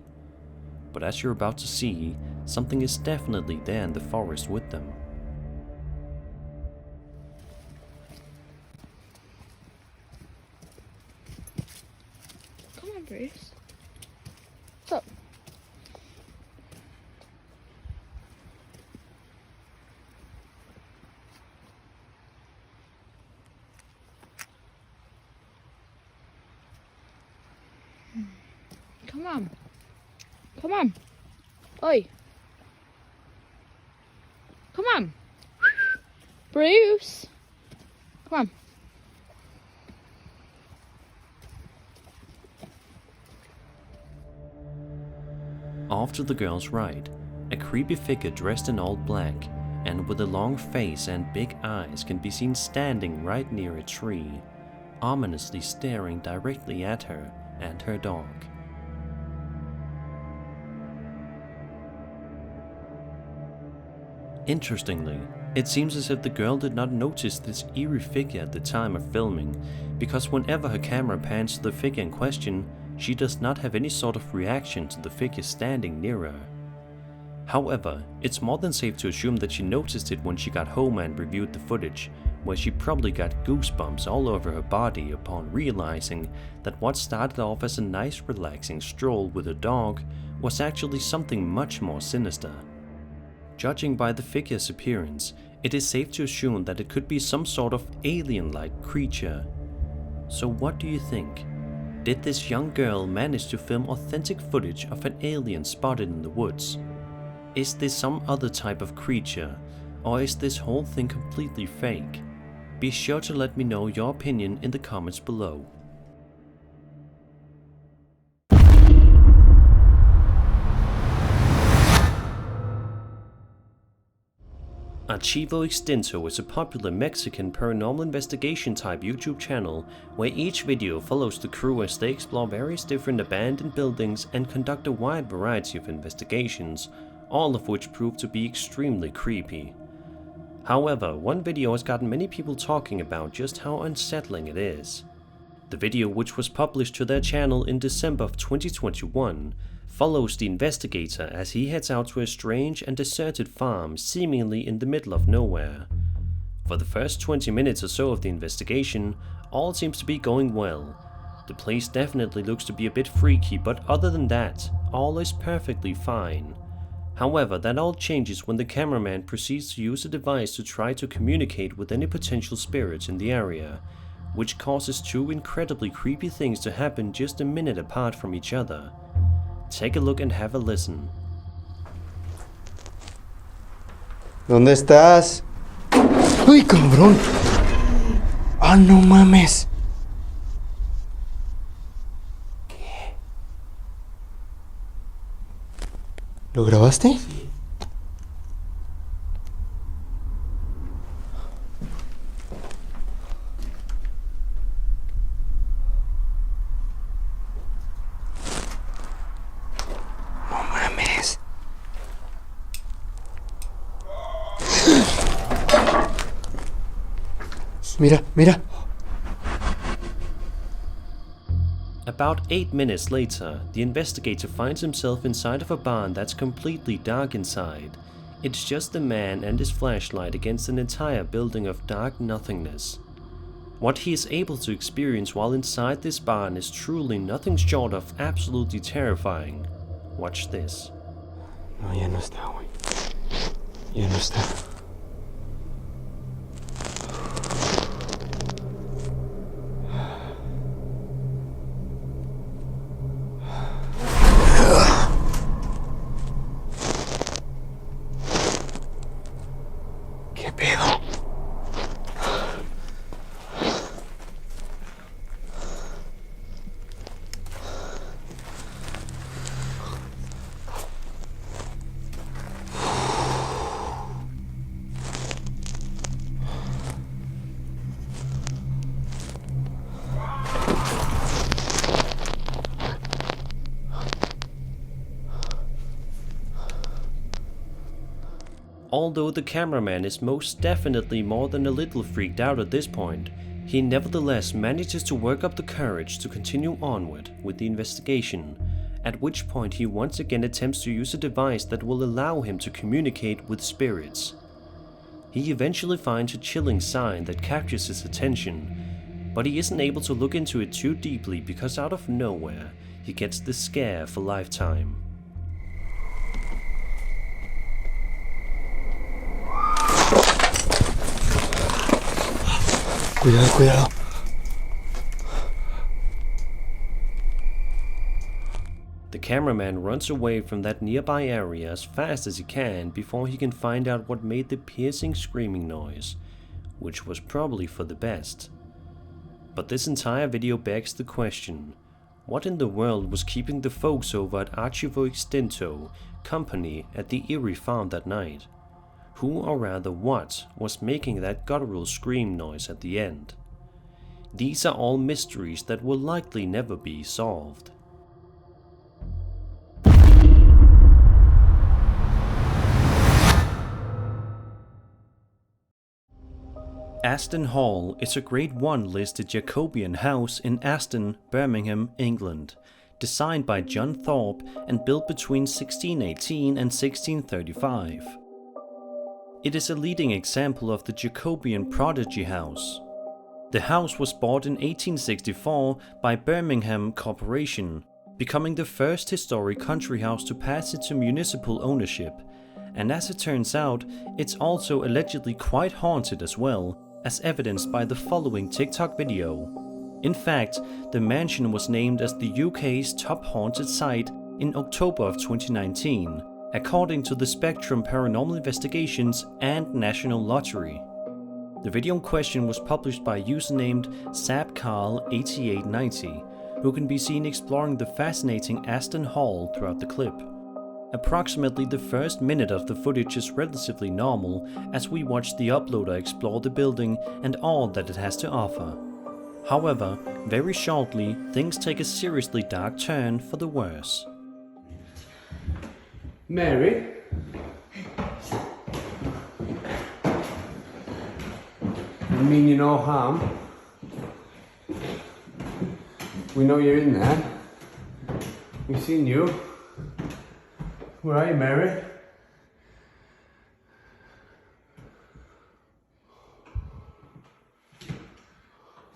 But as you're about to see, something is definitely there in the forest with them. Come on, Bruce. What's up? Come on. Come on. Oi. Come on. Bruce. Come on. Off to the girl's right, a creepy figure dressed in all black and with a long face and big eyes can be seen standing right near a tree, ominously staring directly at her and her dog. Interestingly, it seems as if the girl did not notice this eerie figure at the time of filming, because whenever her camera pans to the figure in question, she does not have any sort of reaction to the figure standing near her. However, it's more than safe to assume that she noticed it when she got home and reviewed the footage, where she probably got goosebumps all over her body upon realizing that what started off as a nice relaxing stroll with her dog was actually something much more sinister. Judging by the figure's appearance, it is safe to assume that it could be some sort of alien-like creature. So what do you think? Did this young girl manage to film authentic footage of an alien spotted in the woods? Is this some other type of creature, or is this whole thing completely fake? Be sure to let me know your opinion in the comments below. Archivo Extinto is a popular Mexican paranormal investigation type YouTube channel where each video follows the crew as they explore various different abandoned buildings and conduct a wide variety of investigations, all of which prove to be extremely creepy. However, one video has gotten many people talking about just how unsettling it is. The video, which was published to their channel in December of 2021, follows the investigator as he heads out to a strange and deserted farm seemingly in the middle of nowhere. For the first 20 minutes or so of the investigation, all seems to be going well. The place definitely looks to be a bit freaky, but other than that, all is perfectly fine. However, that all changes when the cameraman proceeds to use a device to try to communicate with any potential spirits in the area, which causes two incredibly creepy things to happen just a minute apart from each other. Take a look and have a listen. ¿Dónde estás? ¡Uy, cabrón! ¡Ah, no mames! ¿Qué? ¿Lo grabaste? Sí. No mames. Mira, mira. About 8 minutes later, the investigator finds himself inside of a barn that's completely dark inside. It's just the man and his flashlight against an entire building of dark nothingness. What he is able to experience while inside this barn is truly nothing short of absolutely terrifying. Watch this. No, ya no está, güey. Ya no está. ¿Qué pedo? Although the cameraman is most definitely more than a little freaked out at this point, he nevertheless manages to work up the courage to continue onward with the investigation, at which point he once again attempts to use a device that will allow him to communicate with spirits. He eventually finds a chilling sign that captures his attention, but he isn't able to look into it too deeply because out of nowhere, he gets the scare for lifetime. Cuidado, cuidado. The cameraman runs away from that nearby area as fast as he can before he can find out what made the piercing screaming noise, which was probably for the best. But this entire video begs the question, what in the world was keeping the folks over at Archivo Extinto company at the Erie farm that night? Who, or rather what, was making that guttural scream noise at the end? These are all mysteries that will likely never be solved. Aston Hall is a Grade 1 listed Jacobean house in Aston, Birmingham, England, designed by John Thorpe and built between 1618 and 1635. It is a leading example of the Jacobean prodigy house. The house was bought in 1864 by Birmingham Corporation, becoming the first historic country house to pass into municipal ownership, and as it turns out, it's also allegedly quite haunted as well, as evidenced by the following TikTok video. In fact, the mansion was named as the UK's top haunted site in October of 2019, according to the Spectrum Paranormal Investigations and National Lottery. The video in question was published by a user named SabCarl8890, who can be seen exploring the fascinating Aston Hall throughout the clip. Approximately the first minute of the footage is relatively normal as we watch the uploader explore the building and all that it has to offer. However, very shortly, things take a seriously dark turn for the worse. Mary? Doesn't mean you no harm. We know you're in there. We've seen you. Where are you, Mary?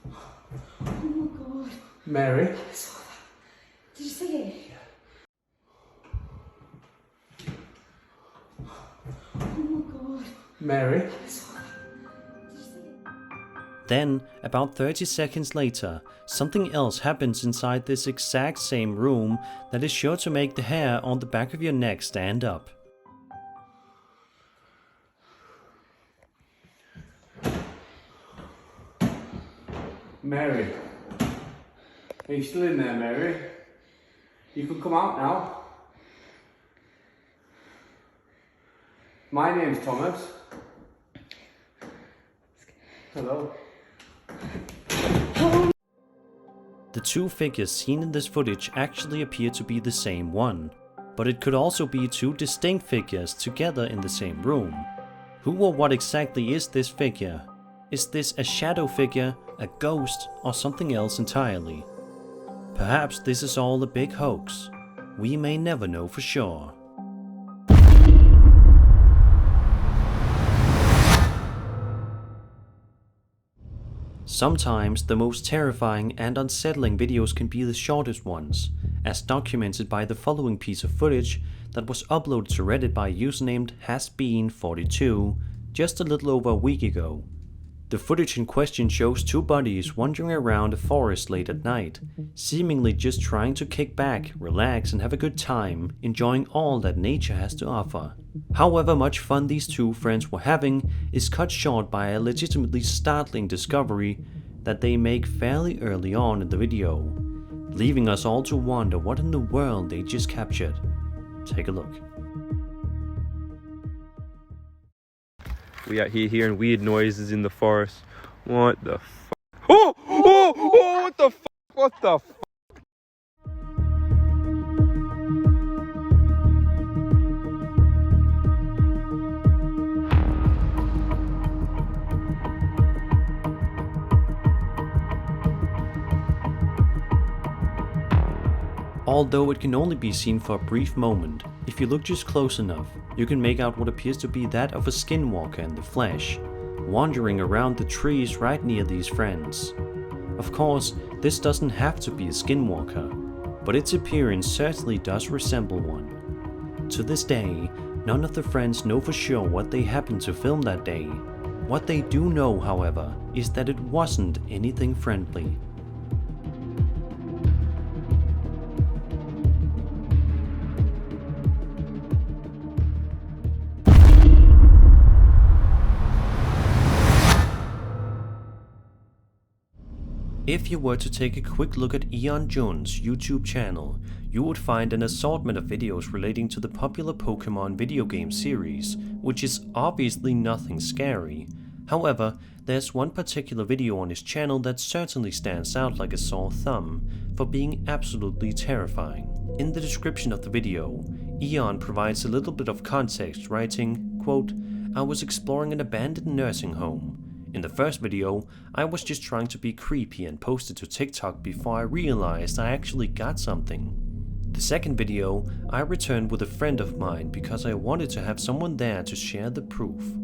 Oh my god. Mary? I saw that. Did you see it? Oh my god. Mary? I saw that. Did you see it? Then, about 30 seconds later, something else happens inside this exact same room that is sure to make the hair on the back of your neck stand up. Mary? Are you still in there, Mary? You can come out now. My name's Thomas. Hello. The two figures seen in this footage actually appear to be the same one, but it could also be two distinct figures together in the same room. Who or what exactly is this figure? Is this a shadow figure, a ghost, or something else entirely? Perhaps this is all a big hoax. We may never know for sure. Sometimes the most terrifying and unsettling videos can be the shortest ones, as documented by the following piece of footage that was uploaded to Reddit by a user named hasbeen42 just a little over a week ago. The footage in question shows two buddies wandering around a forest late at night, seemingly just trying to kick back, relax and have a good time, enjoying all that nature has to offer. However much fun these two friends were having is cut short by a legitimately startling discovery that they make fairly early on in the video, leaving us all to wonder what in the world they just captured. Take a look. We out here hearing weird noises in the forest. What the fuck? Oh! Oh! Oh! What the fuck? What the fuck? Although it can only be seen for a brief moment, if you look just close enough, you can make out what appears to be that of a skinwalker in the flesh, wandering around the trees right near these friends. Of course, this doesn't have to be a skinwalker, but its appearance certainly does resemble one. To this day, none of the friends know for sure what they happened to film that day. What they do know, however, is that it wasn't anything friendly. If you were to take a quick look at Eon Jun's YouTube channel, you would find an assortment of videos relating to the popular Pokemon video game series, which is obviously nothing scary. However, there's one particular video on his channel that certainly stands out like a sore thumb for being absolutely terrifying. In the description of the video, Eon provides a little bit of context, writing, quote, "I was exploring an abandoned nursing home. In the first video, I was just trying to be creepy and posted to TikTok before I realized I actually got something. The second video, I returned with a friend of mine because I wanted to have someone there to share the proof.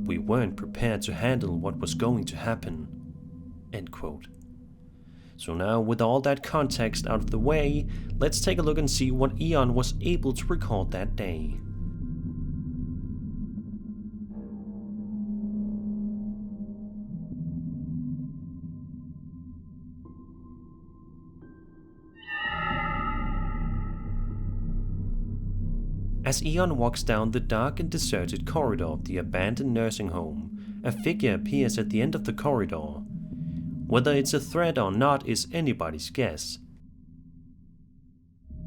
We weren't prepared to handle what was going to happen." End quote. So now, with all that context out of the way, let's take a look and see what Eon was able to record that day. As Eon walks down the dark and deserted corridor of the abandoned nursing home, a figure appears at the end of the corridor. Whether it's a threat or not is anybody's guess.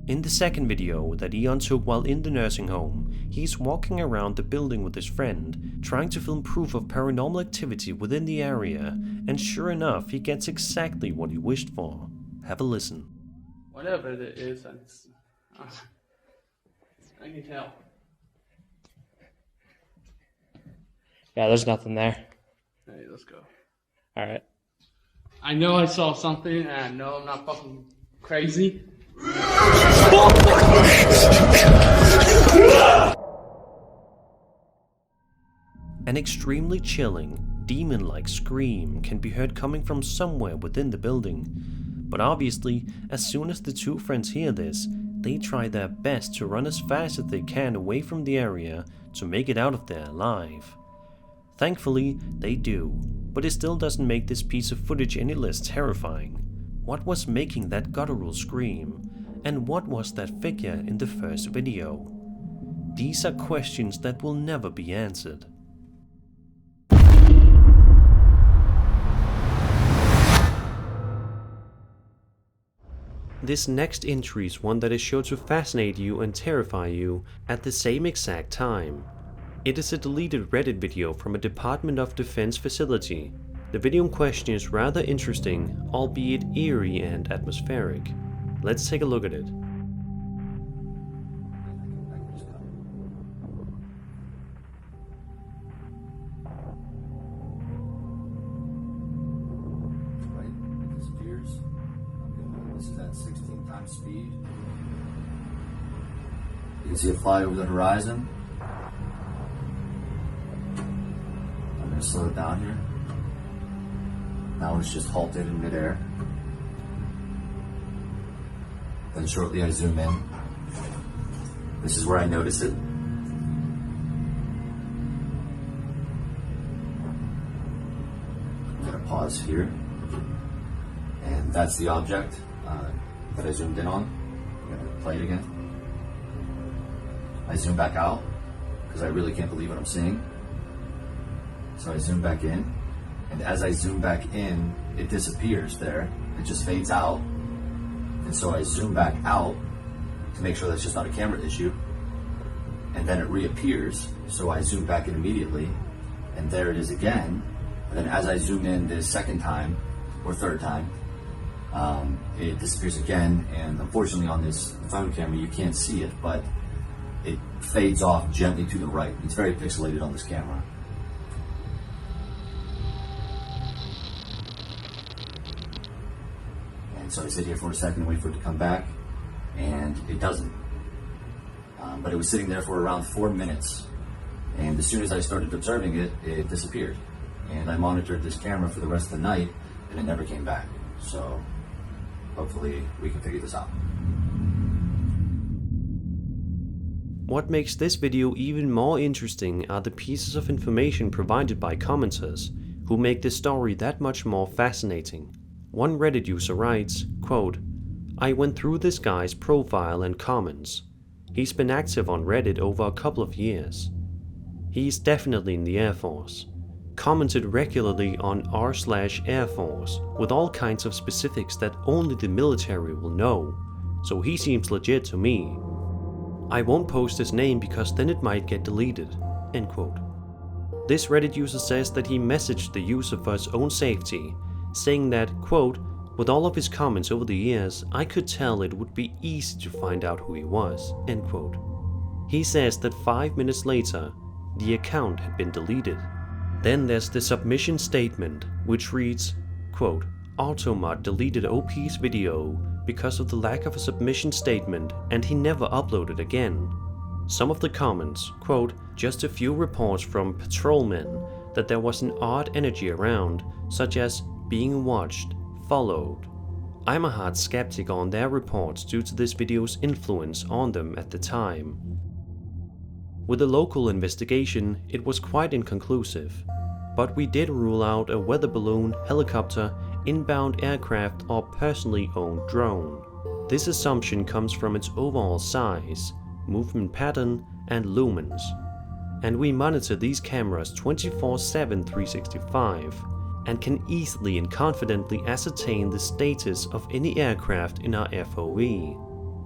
In the second video that Eon took while in the nursing home, he's walking around the building with his friend, trying to film proof of paranormal activity within the area, and sure enough, he gets exactly what he wished for. Have a listen. Whatever it is, I can tell. Yeah, there's nothing there. Hey, let's go. Alright. I know I saw something, and I know I'm not fucking crazy. An extremely chilling, demon-like scream can be heard coming from somewhere within the building. But obviously, as soon as the two friends hear this, they try their best to run as fast as they can away from the area to make it out of there alive. Thankfully, they do, but it still doesn't make this piece of footage any less terrifying. What was making that guttural scream? And what was that figure in the first video? These are questions that will never be answered. This next entry is one that is sure to fascinate you and terrify you at the same exact time. It is a deleted Reddit video from a Department of Defense facility. The video in question is rather interesting, albeit eerie and atmospheric. Let's take a look at it. This is at 16 times speed. You can see it fly over the horizon. I'm going to slow it down here. Now it's just halted in midair. Then shortly I zoom in. This is where I notice it. I'm going to pause here. And that's the object that I zoomed in on. I'm going to play it again. I zoom back out because I really can't believe what I'm seeing. So I zoom back in, and as I zoom back in, it disappears there. It just fades out. And so I zoom back out to make sure that's just not a camera issue. And then it reappears, so I zoom back in immediately, and there it is again. And then as I zoom in the second time, or third time, it disappears again, and unfortunately on this phone camera you can't see it, but it fades off gently to the right. It's very pixelated on this camera. And so I sit here for a second and wait for it to come back, and it doesn't. But it was sitting there for around 4 minutes, and as soon as I started observing it, it disappeared. And I monitored this camera for the rest of the night, and it never came back. So hopefully we can figure this out. What makes this video even more interesting are the pieces of information provided by commenters, who make this story that much more fascinating. One Reddit user writes, quote, "I went through this guy's profile and comments. He's been active on Reddit over a couple of years. He's definitely in the Air Force. Commented regularly on r/Air Force with all kinds of specifics that only the military will know, so he seems legit to me. I won't post his name because then it might get deleted." End quote. This Reddit user says that he messaged the user for his own safety, saying that, quote, "With all of his comments over the years, I could tell it would be easy to find out who he was." End quote. He says that 5 minutes later, the account had been deleted. Then there's the submission statement, which reads, quote, "Automod deleted OP's video because of the lack of a submission statement, and he never uploaded again." Some of the comments, quote, "Just a few reports from patrolmen that there was an odd energy around, such as being watched, followed." I'm a hard skeptic on their reports due to this video's influence on them at the time. With a local investigation, it was quite inconclusive, but we did rule out a weather balloon, helicopter, inbound aircraft, or personally owned drone. This assumption comes from its overall size, movement pattern, and lumens. And we monitor these cameras 24/7 365, and can easily and confidently ascertain the status of any aircraft in our FOE.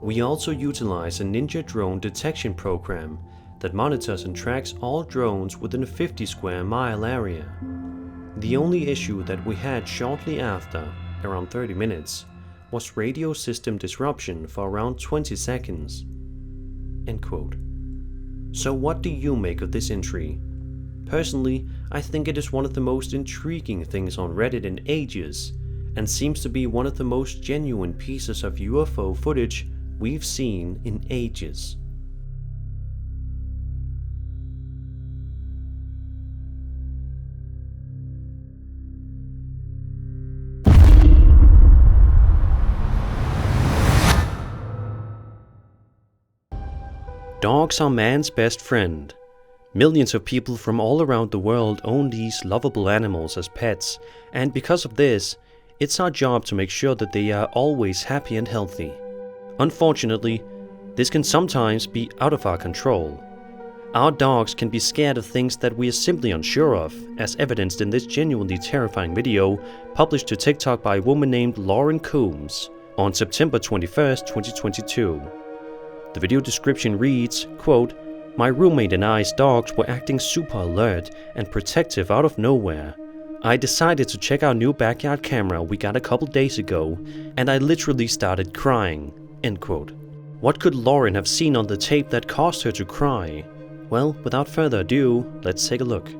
We also utilize a Ninja drone detection program that monitors and tracks all drones within a 50 square mile area. The only issue that we had shortly after, around 30 minutes, was radio system disruption for around 20 seconds. End quote. So what do you make of this entry? Personally, I think it is one of the most intriguing things on Reddit in ages, and seems to be one of the most genuine pieces of UFO footage we've seen in ages. Dogs are man's best friend. Millions of people from all around the world own these lovable animals as pets, and because of this, it's our job to make sure that they are always happy and healthy. Unfortunately, this can sometimes be out of our control. Our dogs can be scared of things that we are simply unsure of, as evidenced in this genuinely terrifying video published to TikTok by a woman named Lauren Coombs on September 21st, 2022. The video description reads, quote, "My roommate and I's dogs were acting super alert and protective out of nowhere. I decided to check our new backyard camera we got a couple days ago, and I literally started crying." End quote. What could Lauren have seen on the tape that caused her to cry? Well, without further ado, let's take a look.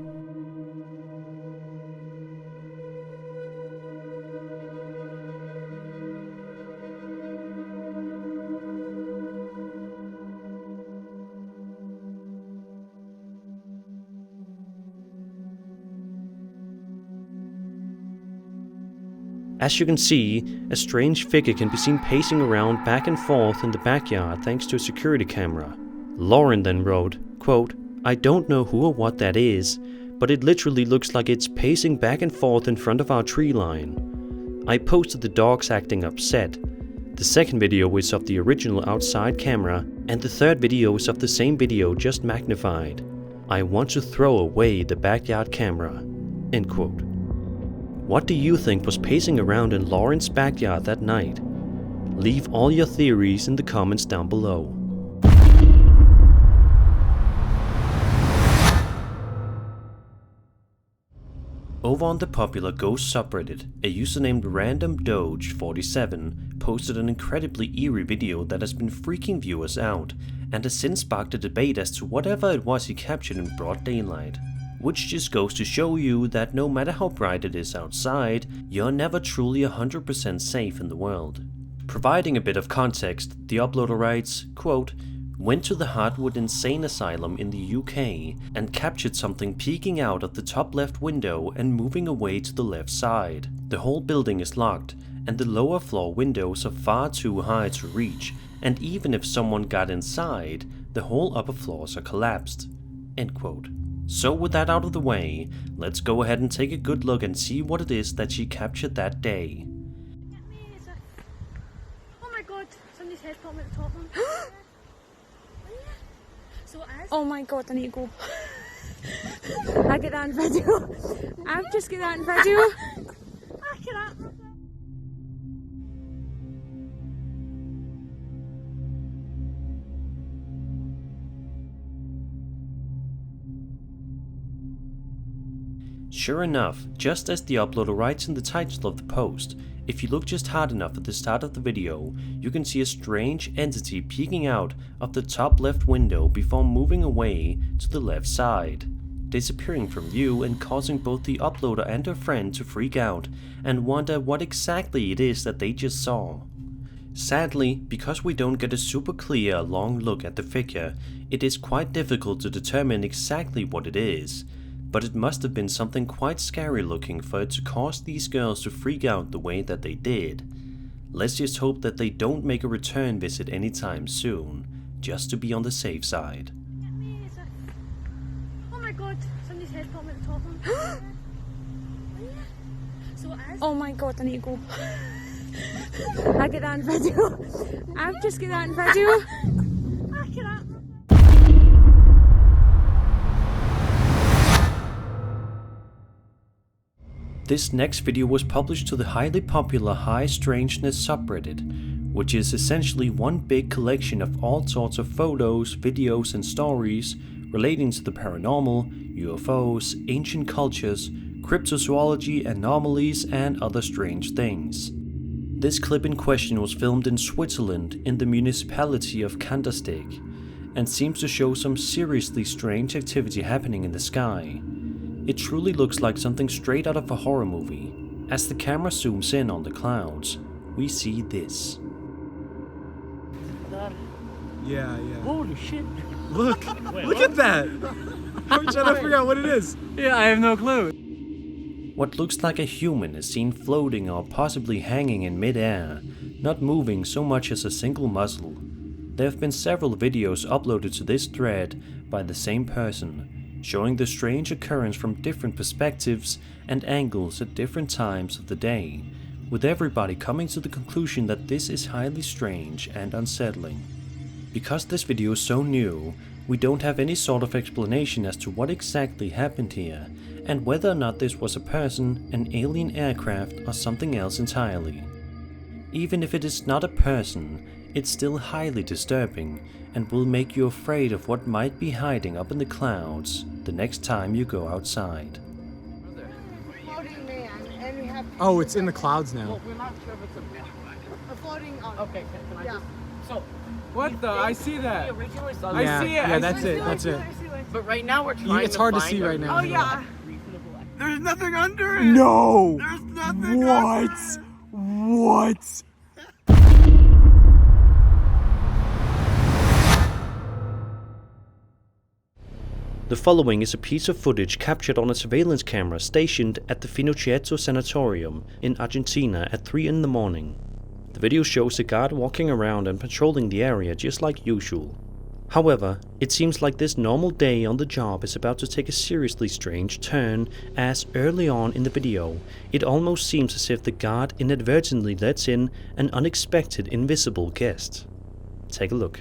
As you can see, a strange figure can be seen pacing around back and forth in the backyard thanks to a security camera. Lauren then wrote, quote, "I don't know who or what that is, but it literally looks like it's pacing back and forth in front of our tree line. I posted the dogs acting upset. The second video is of the original outside camera, and the third video is of the same video just magnified. I want to throw away the backyard camera." End quote. What do you think was pacing around in Lauren's backyard that night? Leave all your theories in the comments down below. Over on the popular Ghost subreddit, a user named randomdoge47 posted an incredibly eerie video that has been freaking viewers out, and has since sparked a debate as to whatever it was he captured in broad daylight. Which just goes to show you that no matter how bright it is outside, you're never truly 100% safe in the world. Providing a bit of context, the uploader writes, quote, "Went to the Hartwood Insane Asylum in the UK and captured something peeking out of the top left window and moving away to the left side. The whole building is locked and the lower floor windows are far too high to reach, and even if someone got inside, the whole upper floors are collapsed." End quote. So with that out of the way, let's go ahead and take a good look and see what it is that she captured that day. Oh my god, somebody's head's popping at the top one. So it is. Oh my god, I need to go. I get that in video. I've just get that in video. Accurate. Sure enough, just as the uploader writes in the title of the post, if you look just hard enough at the start of the video, you can see a strange entity peeking out of the top left window before moving away to the left side, disappearing from view and causing both the uploader and her friend to freak out and wonder what exactly it is that they just saw. Sadly, because we don't get a super clear long look at the figure, it is quite difficult to determine exactly what it is. But it must have been something quite scary looking for it to cause these girls to freak out the way that they did. Let's just hope that they don't make a return visit anytime soon, just to be on the safe side. Oh my god, somebody's head's popping at the top one. So it is. Oh my god, I need to go. I get that in video. I've just get that in video. Accurate. This next video was published to the highly popular High Strangeness subreddit, which is essentially one big collection of all sorts of photos, videos and stories relating to the paranormal, UFOs, ancient cultures, cryptozoology, anomalies and other strange things. This clip in question was filmed in Switzerland in the municipality of Kandersteg and seems to show some seriously strange activity happening in the sky. It truly looks like something straight out of a horror movie. As the camera zooms in on the clouds, we see this. Yeah, yeah. Holy shit. Look! Wait, Look what? at that! I'm trying to figure out what it is. Yeah, I have no clue. What looks like a human is seen floating or possibly hanging in mid-air, not moving so much as a single muscle. There have been several videos uploaded to this thread by the same person, showing the strange occurrence from different perspectives and angles at different times of the day, with everybody coming to the conclusion that this is highly strange and unsettling. Because this video is so new, we don't have any sort of explanation as to what exactly happened here, and whether or not this was a person, an alien aircraft, or something else entirely. Even if it is not a person, it's still highly disturbing, and will make you afraid of what might be hiding up in the clouds the next time you go outside. Oh, it's in the clouds now. Well, we're not sure if it's a man. A floating on. Okay, can I just... So... What the? I see that. We originally saw I that. see it. Yeah, that's it. That's it. But right now we're trying It's hard to find see right now. Oh, yeah. There's nothing under it. No! There's nothing What? What? The following is a piece of footage captured on a surveillance camera stationed at the Finocchietto Sanatorium in Argentina at 3 in the morning. The video shows a guard walking around and patrolling the area just like usual. However, it seems like this normal day on the job is about to take a seriously strange turn, as early on in the video, it almost seems as if the guard inadvertently lets in an unexpected invisible guest. Take a look.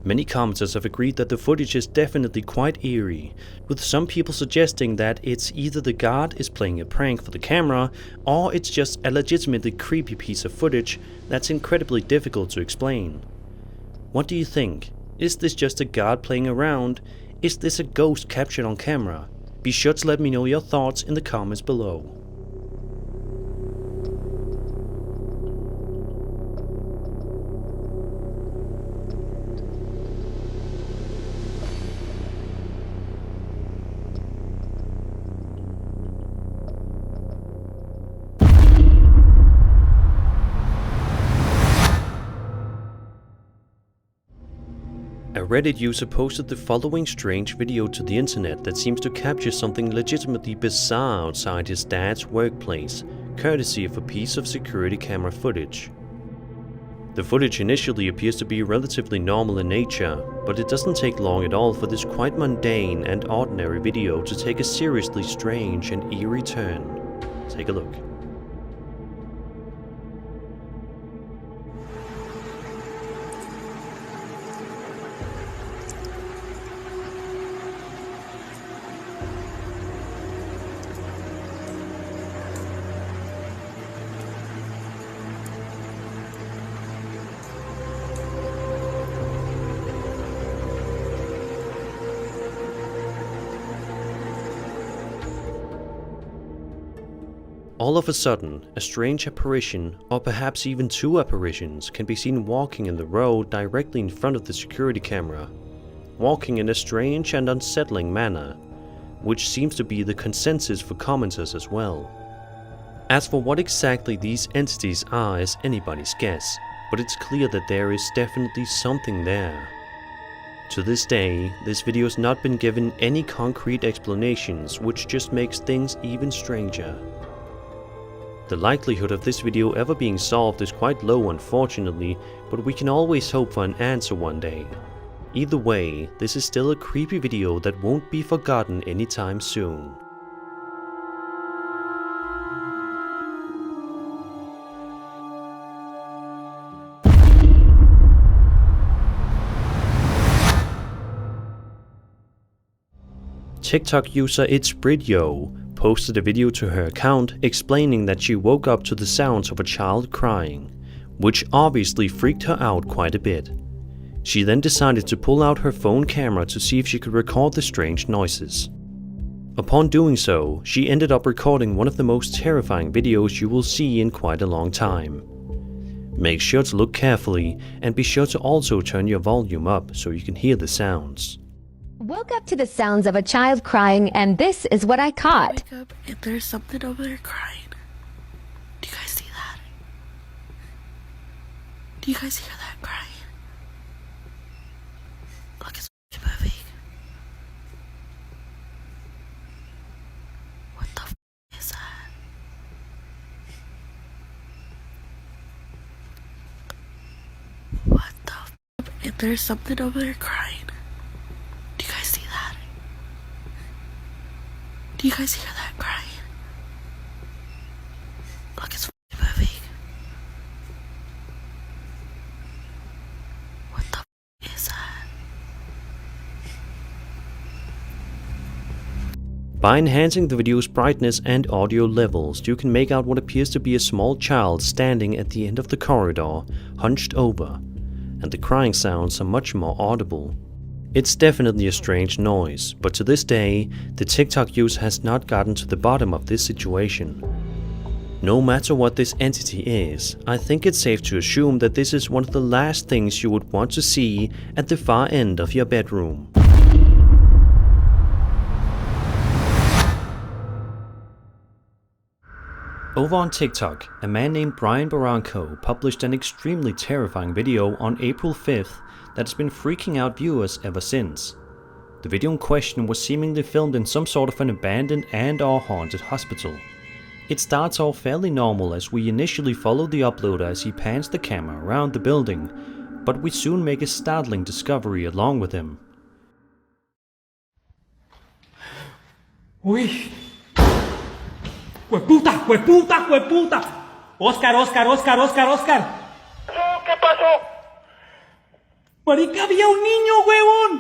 Many commenters have agreed that the footage is definitely quite eerie, with some people suggesting that it's either the guard is playing a prank for the camera, or it's just a legitimately creepy piece of footage that's incredibly difficult to explain. What do you think? Is this just a guard playing around? Is this a ghost captured on camera? Be sure to let me know your thoughts in the comments below. A Reddit user posted the following strange video to the internet that seems to capture something legitimately bizarre outside his dad's workplace, courtesy of a piece of security camera footage. The footage initially appears to be relatively normal in nature, but it doesn't take long at all for this quite mundane and ordinary video to take a seriously strange and eerie turn. Take a look. All of a sudden, a strange apparition, or perhaps even two apparitions, can be seen walking in the road directly in front of the security camera, walking in a strange and unsettling manner, which seems to be the consensus for commenters as well. As for what exactly these entities are is anybody's guess, but it's clear that there is definitely something there. To this day, this video has not been given any concrete explanations, which just makes things even stranger. The likelihood of this video ever being solved is quite low, unfortunately, but we can always hope for an answer one day. Either way, this is still a creepy video that won't be forgotten anytime soon. TikTok user It's Bridyo posted a video to her account explaining that she woke up to the sounds of a child crying, which obviously freaked her out quite a bit. She then decided to pull out her phone camera to see if she could record the strange noises. Upon doing so, she ended up recording one of the most terrifying videos you will see in quite a long time. Make sure to look carefully and be sure to also turn your volume up so you can hear the sounds. Woke up to the sounds of a child crying, and this is what I caught. Wake up and there's something over there crying. Do you guys see that? Do you guys hear that crying? Look, it's moving. What the f is that? What the f? And there's something over there crying. Do you guys see that? Do you guys hear that crying? Look, it's moving. What the f is that? By enhancing the video's brightness and audio levels, you can make out what appears to be a small child standing at the end of the corridor, hunched over, and the crying sounds are much more audible. It's definitely a strange noise, but to this day, the TikTok user has not gotten to the bottom of this situation. No matter what this entity is, I think it's safe to assume that this is one of the last things you would want to see at the far end of your bedroom. Over on TikTok, a man named Brian Barranco published an extremely terrifying video on April 5th that's been freaking out viewers ever since. The video in question was seemingly filmed in some sort of an abandoned and/or haunted hospital. It starts off fairly normal as we initially follow the uploader as he pans the camera around the building, but we soon make a startling discovery along with him. Uy. ¡Hueputa! ¡Hueputa! ¡Hueputa! Oscar, Oscar, Oscar, Oscar, Oscar. ¿Qué pasó? Marica, había un niño, huevón.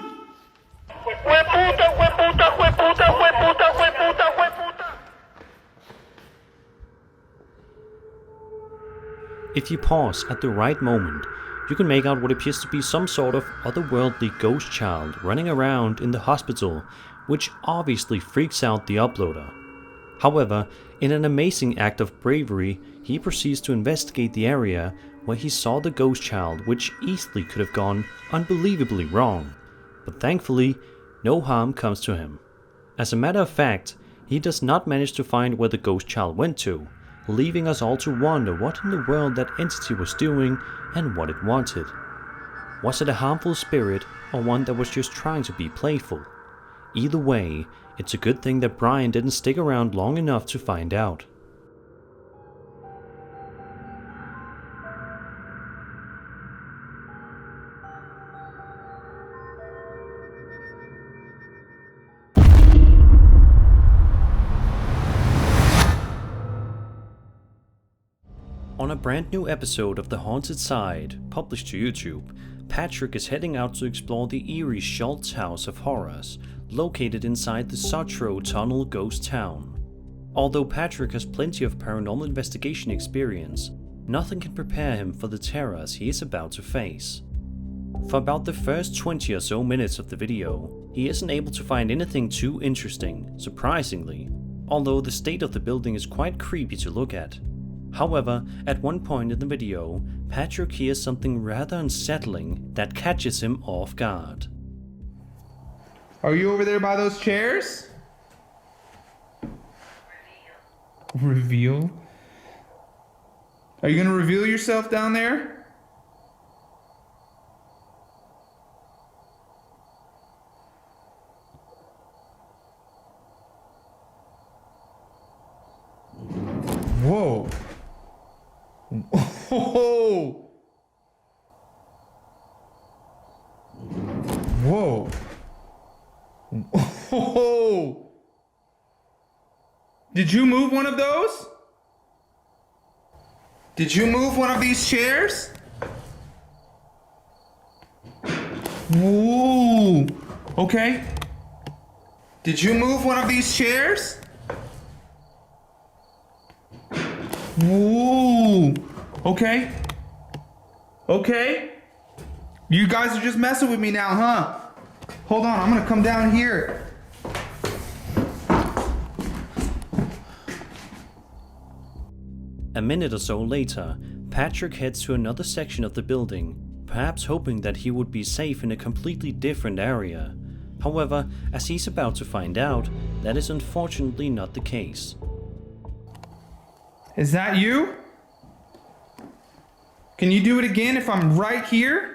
¡Hueputa, hueputa, hueputa, hueputa, hueputa, hueputa! If you pause at the right moment, you can make out what appears to be some sort of otherworldly ghost child running around in the hospital, which obviously freaks out the uploader. However, in an amazing act of bravery, he proceeds to investigate the area where he saw the ghost child, which easily could have gone unbelievably wrong. But thankfully, no harm comes to him. As a matter of fact, he does not manage to find where the ghost child went to, leaving us all to wonder what in the world that entity was doing and what it wanted. Was it a harmful spirit or one that was just trying to be playful? Either way, it's a good thing that Brian didn't stick around long enough to find out. On a brand new episode of The Haunted Side, published to YouTube, Patrick is heading out to explore the eerie Schultz House of Horrors, located inside the Sotro Tunnel ghost town. Although Patrick has plenty of paranormal investigation experience, nothing can prepare him for the terrors he is about to face. For about the first 20 or so minutes of the video, he isn't able to find anything too interesting, surprisingly, although the state of the building is quite creepy to look at. However, at one point in the video, Patrick hears something rather unsettling that catches him off guard. Are you over there by those chairs? Reveal? Are you gonna reveal yourself down there? Whoa. Whoa. Whoa. Whoa. Did you move one of those? Did you move one of these chairs? Whoa. Okay. Did you move one of these chairs? Ooh. Okay. Okay. You guys are just messing with me now, huh? Hold on, I'm gonna come down here. A minute or so later, Patrick heads to another section of the building, perhaps hoping that he would be safe in a completely different area. However, as he's about to find out, that is unfortunately not the case. Is that you? Can you do it again if I'm right here?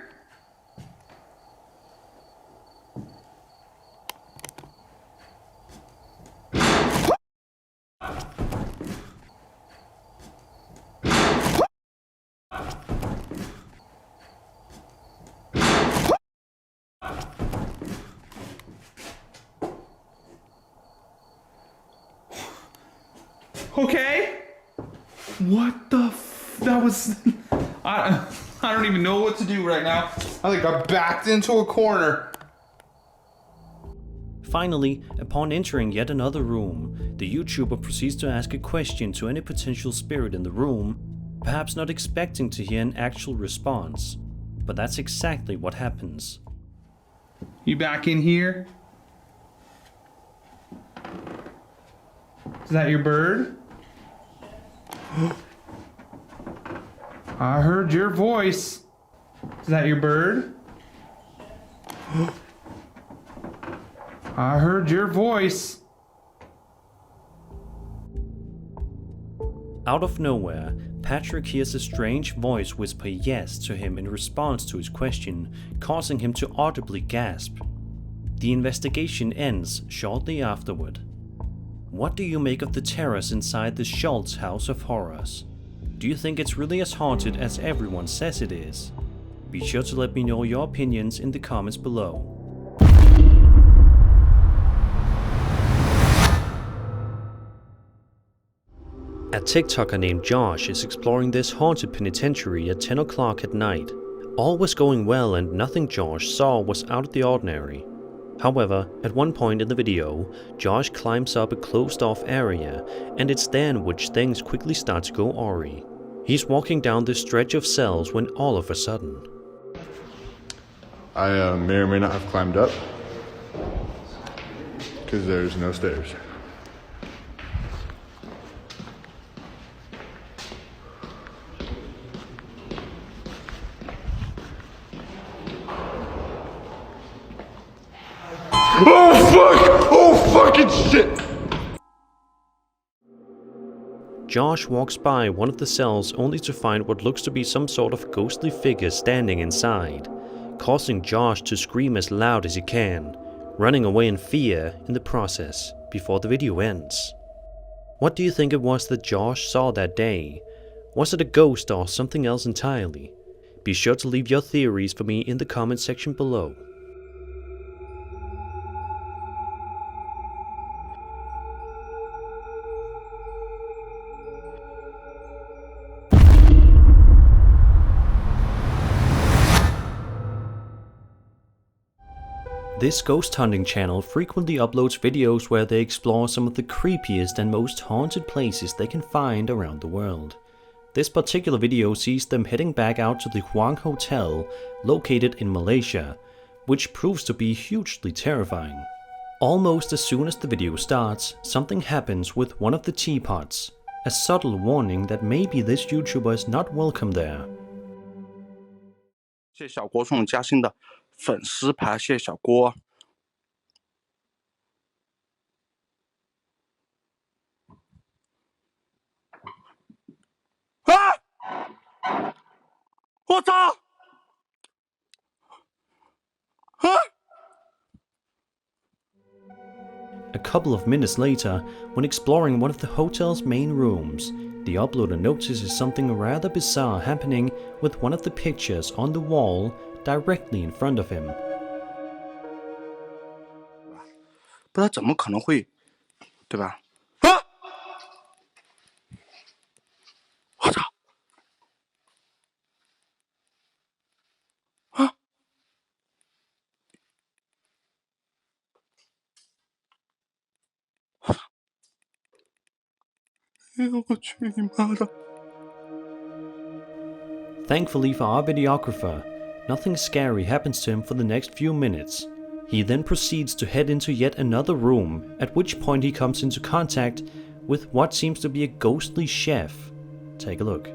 Okay. What the that was I don't even know what to do right now. I think I backed into a corner. Finally, upon entering yet another room, the YouTuber proceeds to ask a question to any potential spirit in the room, perhaps not expecting to hear an actual response. But that's exactly what happens. You back in here? Is that your bird? I heard your voice. Is that your bird? I heard your voice. Out of nowhere, Patrick hears a strange voice whisper yes to him in response to his question, causing him to audibly gasp. The investigation ends shortly afterward. What do you make of the terrors inside the Schultz House of Horrors? Do you think it's really as haunted as everyone says it is? Be sure to let me know your opinions in the comments below. A TikToker named Josh is exploring this haunted penitentiary at 10 o'clock at night. All was going well and nothing Josh saw was out of the ordinary. However, at one point in the video, Josh climbs up a closed-off area, and it's then which things quickly start to go awry. He's walking down this stretch of cells when all of a sudden... I may or may not have climbed up, because there's no stairs. Oh fuck! Oh fucking shit! Josh walks by one of the cells only to find what looks to be some sort of ghostly figure standing inside, causing Josh to scream as loud as he can, running away in fear in the process before the video ends. What do you think it was that Josh saw that day? Was it a ghost or something else entirely? Be sure to leave your theories for me in the comment section below. This ghost hunting channel frequently uploads videos where they explore some of the creepiest and most haunted places they can find around the world. This particular video sees them heading back out to the Huang Hotel located in Malaysia, which proves to be hugely terrifying. Almost as soon as the video starts, something happens with one of the teapots, a subtle warning that maybe this YouTuber is not welcome there. 谢小郭送嘉兴的粉丝牌，谢小郭。啊！我操！啊！ A couple of minutes later, when exploring one of the hotel's main rooms, the uploader notices something rather bizarre happening with one of the pictures on the wall directly in front of him. 不知道怎么可能会，对吧？啊！我操！啊！ Thankfully for our videographer, nothing scary happens to him for the next few minutes. He then proceeds to head into yet another room, at which point he comes into contact with what seems to be a ghostly chef. Take a look.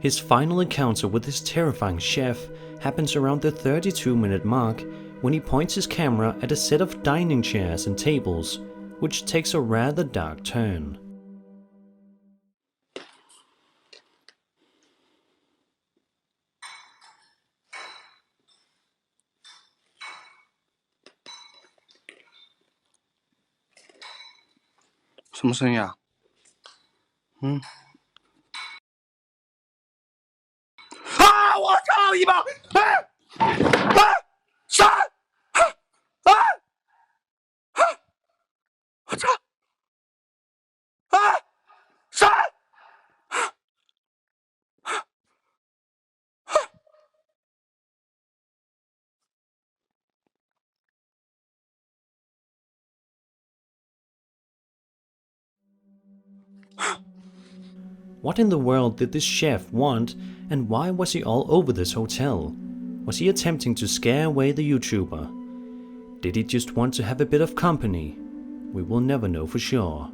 His final encounter with this terrifying chef happens around the 32-minute mark when he points his camera at a set of dining chairs and tables, which takes a rather dark turn. What in the world did this chef want, and why was he all over this hotel? Was he attempting to scare away the YouTuber? Did he just want to have a bit of company? We will never know for sure.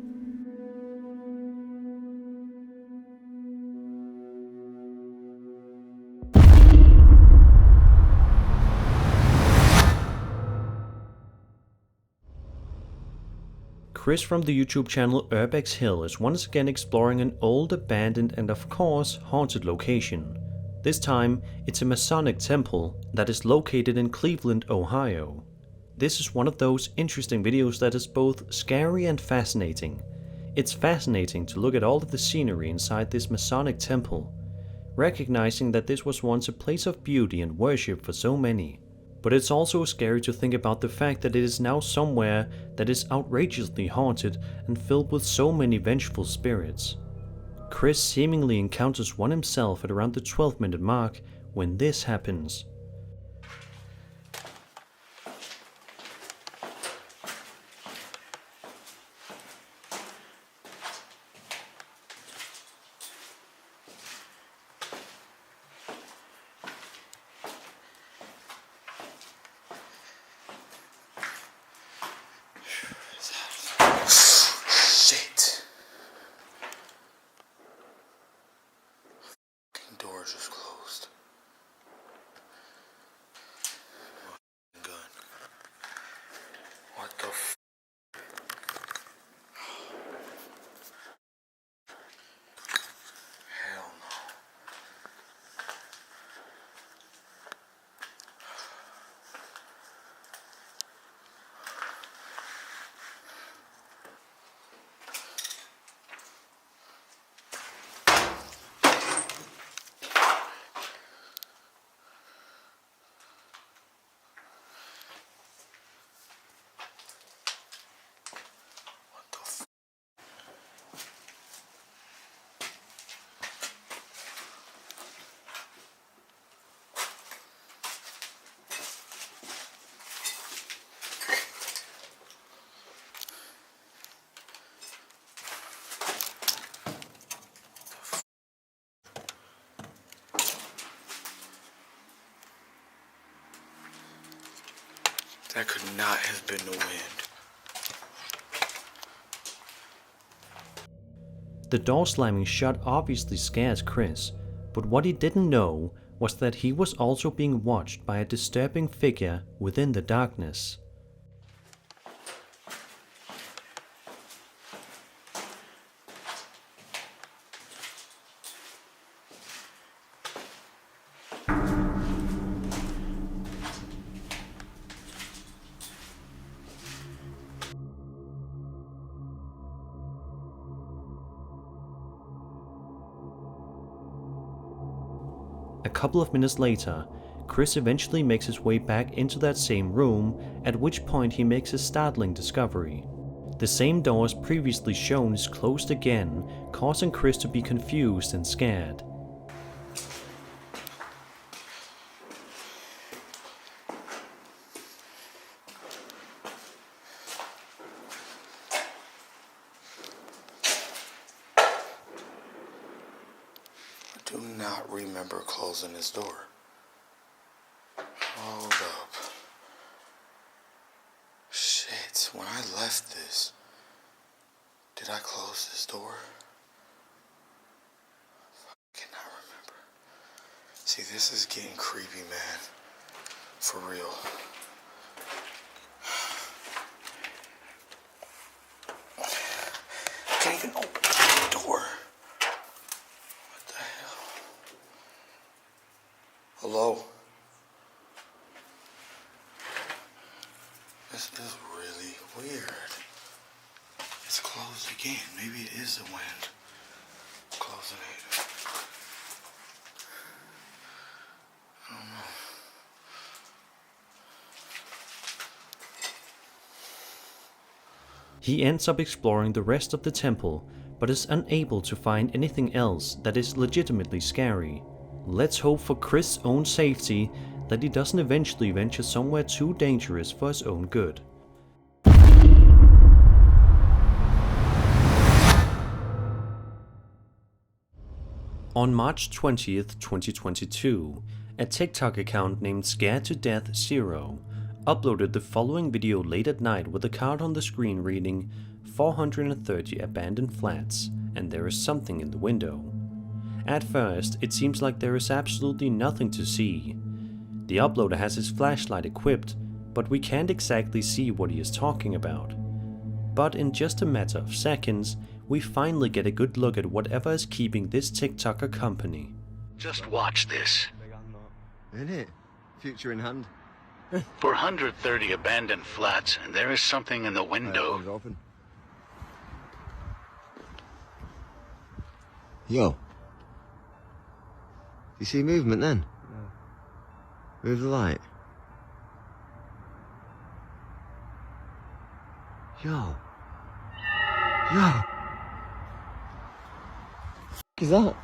Chris from the YouTube channel Urbex Hill is once again exploring an old, abandoned and of course haunted location. This time it's a Masonic temple that is located in Cleveland, Ohio. This is one of those interesting videos that is both scary and fascinating. It's fascinating to look at all of the scenery inside this Masonic temple, recognizing that this was once a place of beauty and worship for so many. But it's also scary to think about the fact that it is now somewhere that is outrageously haunted and filled with so many vengeful spirits. Chris seemingly encounters one himself at around the 12-minute mark when this happens. Shit. Door just closed. Gun. What the f? Hell no. That could not have been the wind. The door slamming shut obviously scares Chris, but what he didn't know was that he was also being watched by a disturbing figure within the darkness. A couple of minutes later, Chris eventually makes his way back into that same room, at which point he makes a startling discovery. The same door as previously shown is closed again, causing Chris to be confused and scared. I do not remember closing this door. Hold up. Shit, when I left this, did I close this door? I cannot remember. See, this is getting creepy, man. For real. I can't even open the door. What the hell? Hello? This is really weird. It's closed again. Maybe it is the wind closing it. I don't know. He ends up exploring the rest of the temple, but is unable to find anything else that is legitimately scary. Let's hope for Chris' own safety that he doesn't eventually venture somewhere too dangerous for his own good. On March 20th, 2022, a TikTok account named Scared to Death 0 uploaded the following video late at night with a card on the screen reading 430 abandoned flats and there is something in the window. At first, it seems like there is absolutely nothing to see. The uploader has his flashlight equipped, but we can't exactly see what he is talking about. But in just a matter of seconds, we finally get a good look at whatever is keeping this TikToker company. Just watch this. Isn't it? Future in hand. 430 abandoned flats, and there is something in the window. Open. Yo. You see movement then? No. Move the light. Yo. Yo. Is that?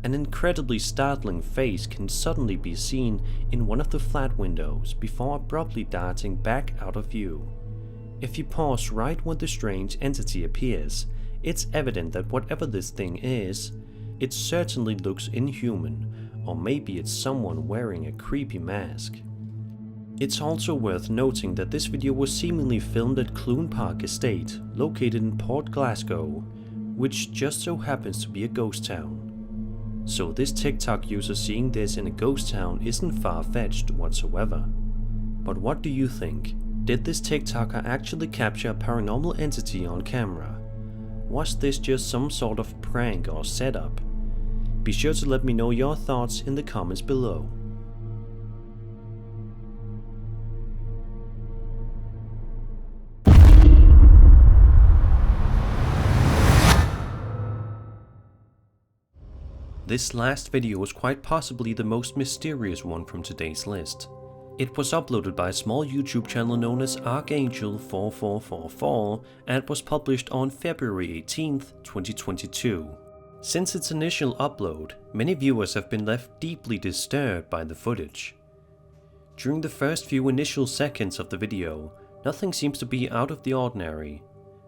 An incredibly startling face can suddenly be seen in one of the flat windows before abruptly darting back out of view. If you pause right when the strange entity appears, it's evident that whatever this thing is, it certainly looks inhuman, or maybe it's someone wearing a creepy mask. It's also worth noting that this video was seemingly filmed at Clune Park Estate, located in Port Glasgow, which just so happens to be a ghost town. So this TikTok user seeing this in a ghost town isn't far-fetched whatsoever. But what do you think? Did this TikToker actually capture a paranormal entity on camera? Was this just some sort of prank or setup? Be sure to let me know your thoughts in the comments below. This last video was quite possibly the most mysterious one from today's list. It was uploaded by a small YouTube channel known as Archangel4444 and was published on February 18th, 2022. Since its initial upload, many viewers have been left deeply disturbed by the footage. During the first few initial seconds of the video, nothing seems to be out of the ordinary.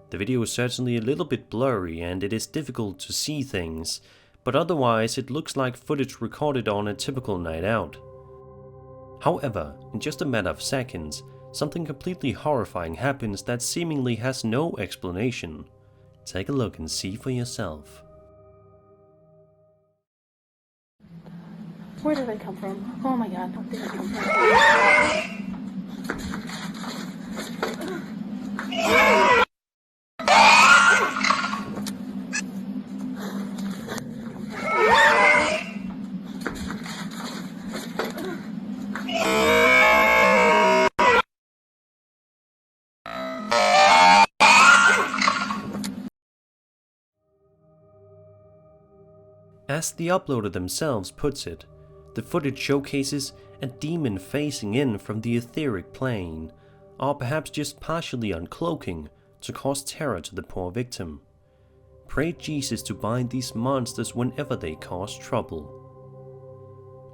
The video is certainly a little bit blurry and it is difficult to see things, but otherwise it looks like footage recorded on a typical night out. However, in just a matter of seconds, something completely horrifying happens that seemingly has no explanation. Take a look and see for yourself. Where did they come from? Oh my god, don't think they come from. As the uploader themselves puts it, the footage showcases a demon facing in from the etheric plane, or perhaps just partially uncloaking to cause terror to the poor victim. Pray Jesus to bind these monsters whenever they cause trouble.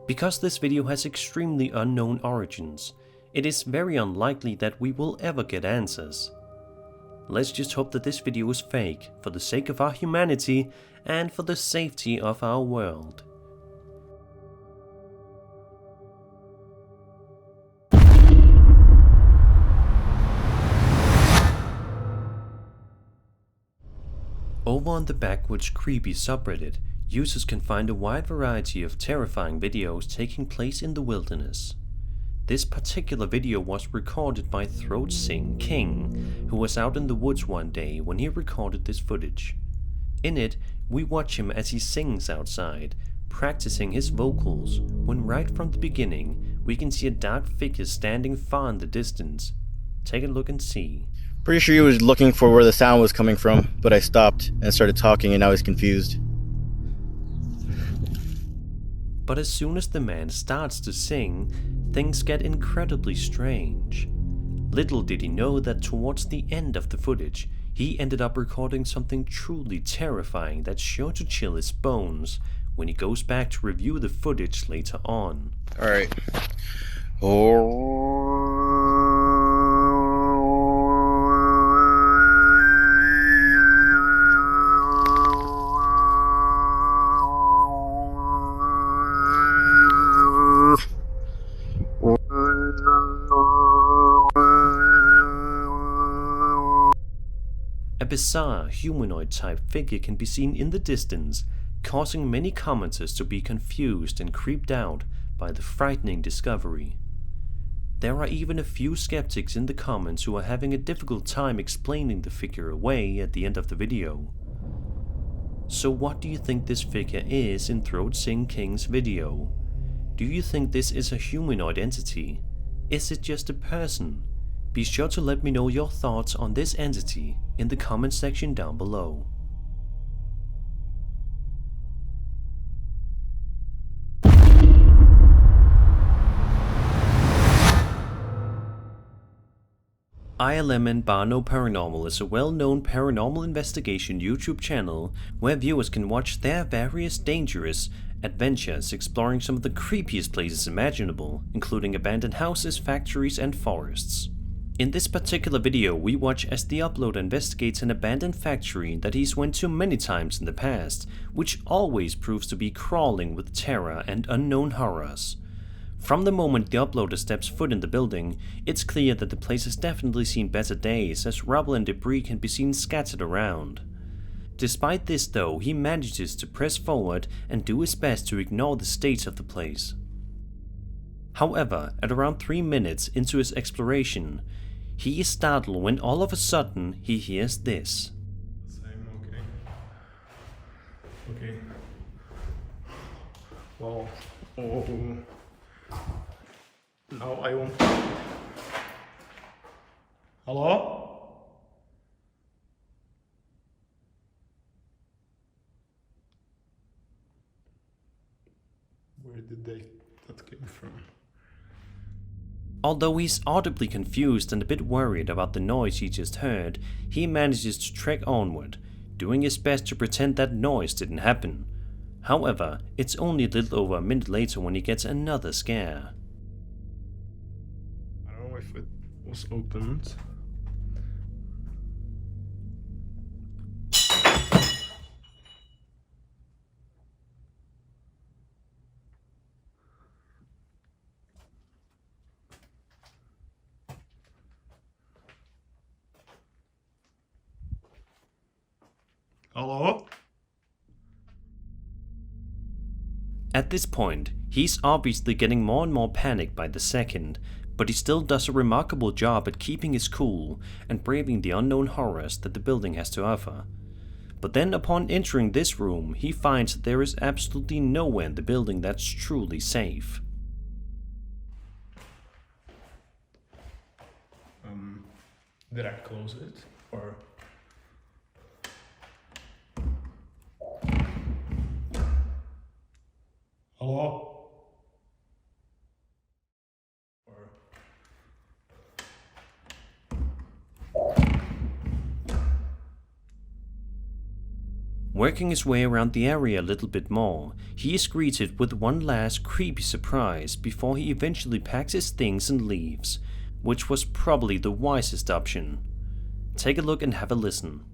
Because this video has extremely unknown origins, it is very unlikely that we will ever get answers. Let's just hope that this video is fake for the sake of our humanity and for the safety of our world. Over on the Backwoods Creepy subreddit, users can find a wide variety of terrifying videos taking place in the wilderness. This particular video was recorded by Throat Sing King, who was out in the woods one day when he recorded this footage. In it, we watch him as he sings outside, practicing his vocals, when right from the beginning, we can see a dark figure standing far in the distance. Take a look and see. Pretty sure he was looking for where the sound was coming from, but I stopped and started talking and now he's confused. But as soon as the man starts to sing, things get incredibly strange. Little did he know that towards the end of the footage, he ended up recording something truly terrifying that's sure to chill his bones when he goes back to review the footage later on. Alright. A bizarre humanoid-type figure can be seen in the distance, causing many commenters to be confused and creeped out by the frightening discovery. There are even a few skeptics in the comments who are having a difficult time explaining the figure away at the end of the video. So what do you think this figure is in Throat Sing King's video? Do you think this is a humanoid entity? Is it just a person? Be sure to let me know your thoughts on this entity in the comment section down below. ILM and Barno Paranormal is a well-known paranormal investigation YouTube channel where viewers can watch their various dangerous adventures exploring some of the creepiest places imaginable, including abandoned houses, factories, and forests. In this particular video, we watch as the uploader investigates an abandoned factory that he's went to many times in the past, which always proves to be crawling with terror and unknown horrors. From the moment the uploader steps foot in the building, it's clear that the place has definitely seen better days, as rubble and debris can be seen scattered around. Despite this though, he manages to press forward and do his best to ignore the state of the place. However, at around 3 minutes into his exploration, he is startled when all of a sudden he hears this. Okay. Well, no, I won't. Hello? Where did that came from? Although he's audibly confused and a bit worried about the noise he just heard, he manages to trek onward, doing his best to pretend that noise didn't happen. However, it's only a little over a minute later when he gets another scare. I don't know if it was opened. Hello? At this point, he's obviously getting more and more panicked by the second, but he still does a remarkable job at keeping his cool and braving the unknown horrors that the building has to offer. But then upon entering this room, he finds that there is absolutely nowhere in the building that's truly safe. Did I close it? Or... Hello? Working his way around the area a little bit more, he is greeted with one last creepy surprise before he eventually packs his things and leaves, which was probably the wisest option. Take a look and have a listen.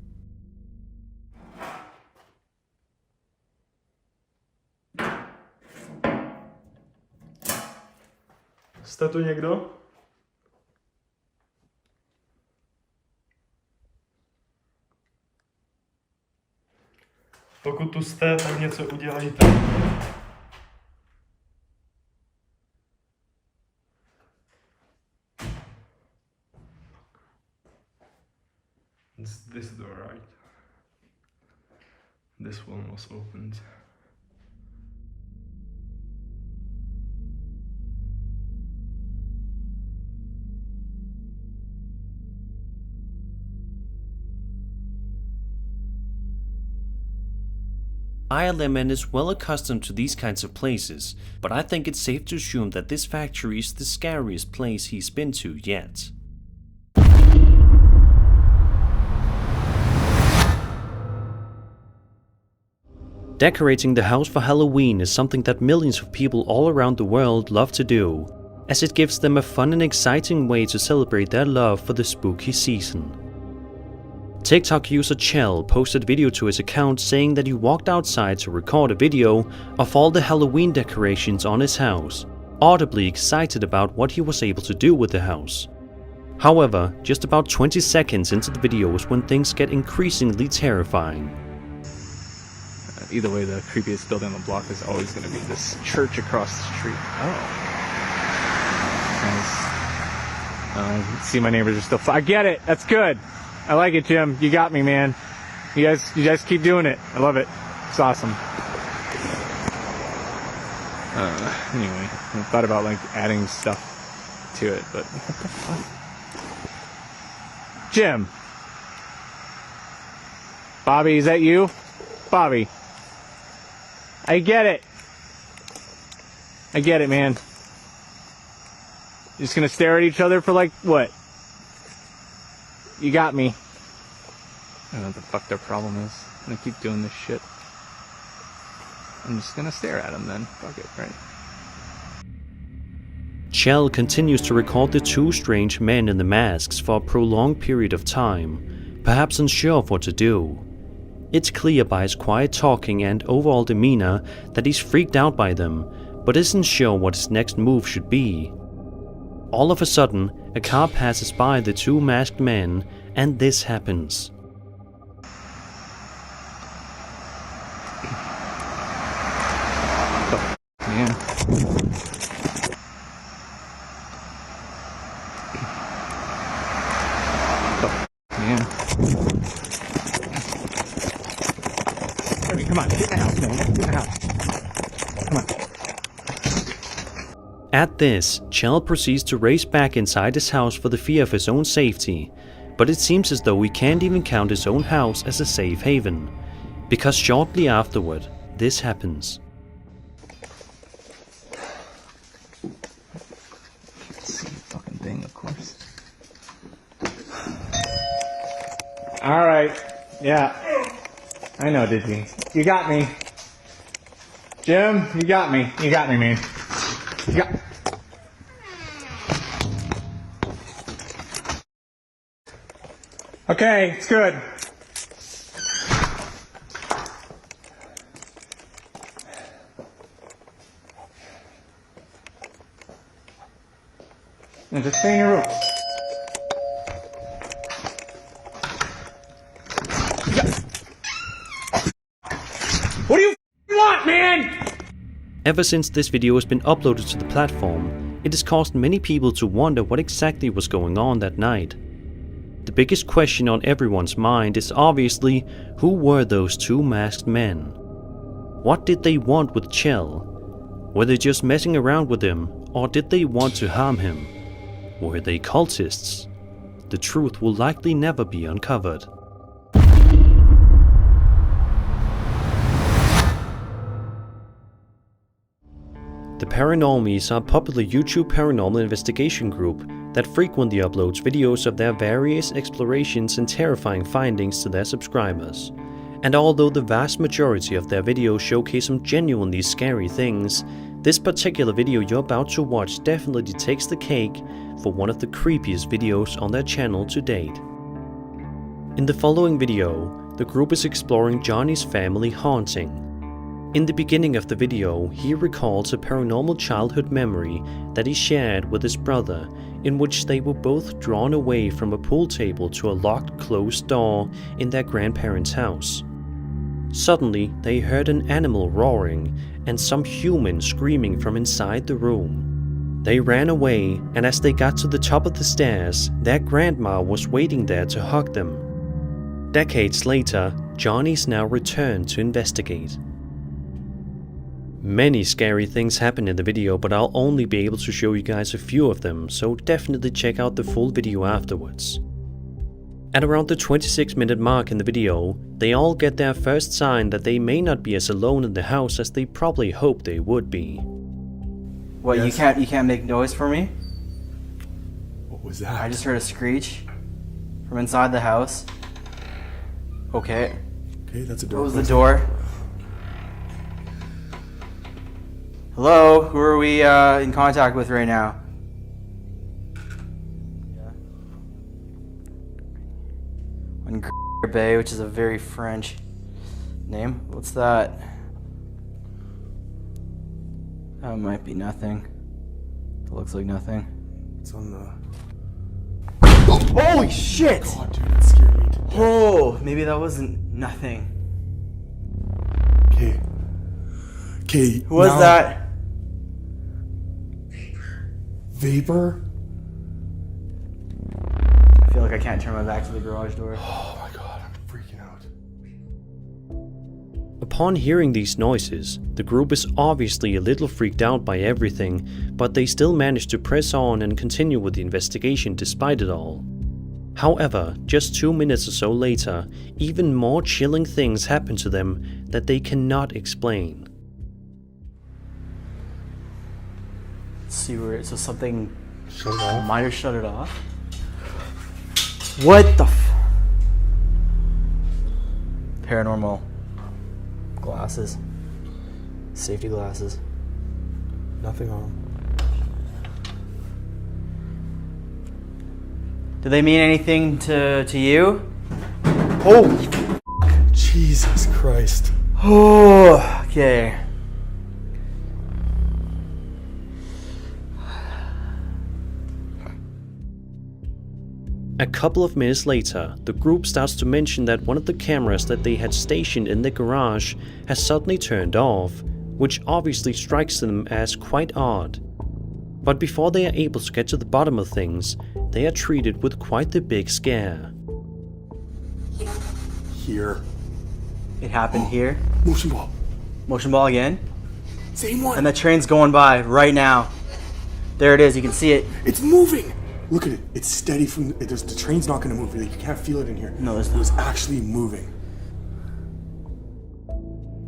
Jste tu někdo? Pokud tu jste, tak něco udělejte. It's this door, right? This one was opened. ILMN is well accustomed to these kinds of places, but I think it's safe to assume that this factory is the scariest place he's been to yet. Decorating the house for Halloween is something that millions of people all around the world love to do, as it gives them a fun and exciting way to celebrate their love for the spooky season. TikTok user Chell posted a video to his account saying that he walked outside to record a video of all the Halloween decorations on his house, audibly excited about what he was able to do with the house. However, just about 20 seconds into the video is when things get increasingly terrifying. Either way, the creepiest building on the block is always going to be this church across the street. Nice. See, my neighbors are still. I get it. That's good. I like it, Jim. You got me, man. You guys keep doing it. I love it. It's awesome. Anyway, I thought about like adding stuff to it, but what the fuck? Jim. Bobby, is that you? Bobby. I get it. I get it, man. You're just gonna stare at each other for like what? You got me. I don't know what the fuck their problem is. I'm gonna keep doing this shit. I'm just gonna stare at him then. Fuck it, right? Chell continues to record the two strange men in the masks for a prolonged period of time, perhaps unsure of what to do. It's clear by his quiet talking and overall demeanor that he's freaked out by them, but isn't sure what his next move should be. All of a sudden, a car passes by the two masked men, and this happens. Man. Man. Come on, get in the house, man. Get in the house. Come on. At this, Chell proceeds to race back inside his house for the fear of his own safety, but it seems as though he can't even count his own house as a safe haven, because shortly afterward, this happens. See the fucking thing, of course. Alright, yeah. I know, Digi. You got me. Jim, you got me. You got me, man. You got... Okay, it's good. Now just stay in your room. What do you want, man? Ever since this video has been uploaded to the platform, it has caused many people to wonder what exactly was going on that night. The biggest question on everyone's mind is obviously, who were those two masked men? What did they want with Chell? Were they just messing around with him, or did they want to harm him? Were they cultists? The truth will likely never be uncovered. The Paranormies are a popular YouTube paranormal investigation group that frequently uploads videos of their various explorations and terrifying findings to their subscribers. And although the vast majority of their videos showcase some genuinely scary things, this particular video you're about to watch definitely takes the cake for one of the creepiest videos on their channel to date. In the following video, the group is exploring Johnny's family haunting. In the beginning of the video, he recalls a paranormal childhood memory that he shared with his brother, in which they were both drawn away from a pool table to a locked closed door in their grandparents' house. Suddenly, they heard an animal roaring and some human screaming from inside the room. They ran away, and as they got to the top of the stairs, their grandma was waiting there to hug them. Decades later, Johnny's now returned to investigate. Many scary things happen in the video, but I'll only be able to show you guys a few of them, so definitely check out the full video afterwards. At around the 26-minute mark in the video, they all get their first sign that they may not be as alone in the house as they probably hoped they would be. What, yes. You can't make noise for me? What was that? I just heard a screech from inside the house. Okay. Okay, that's a door. Close the door. Hello, who are we in contact with right now? On Bay, which is a very French name. What's that? That might be nothing. It looks like nothing. It's on the... Holy shit! God, dude, that scared me to death. Oh, maybe that wasn't nothing. Okay. Okay. Who was that? Vapor? I feel like I can't turn my back to the garage door. Oh my god, I'm freaking out. Upon hearing these noises, the group is obviously a little freaked out by everything, but they still manage to press on and continue with the investigation despite it all. However, just 2 minutes or so later, even more chilling things happen to them that they cannot explain. Let's see where it, so something might have shut it off. What the paranormal glasses, safety glasses. Nothing on them. Do they mean anything to you? Holy Jesus Christ. Oh, okay. A couple of minutes later, the group starts to mention that one of the cameras that they had stationed in the garage has suddenly turned off, which obviously strikes them as quite odd. But before they are able to get to the bottom of things, they are treated with quite the big scare. Here. It happened here. Motion ball. Motion ball again. Same one. And the train's going by right now. There it is, you can see it. It's moving. Look at it. It's steady from... the train's not going to move. You can't feel it in here. No, it's not. It was actually moving.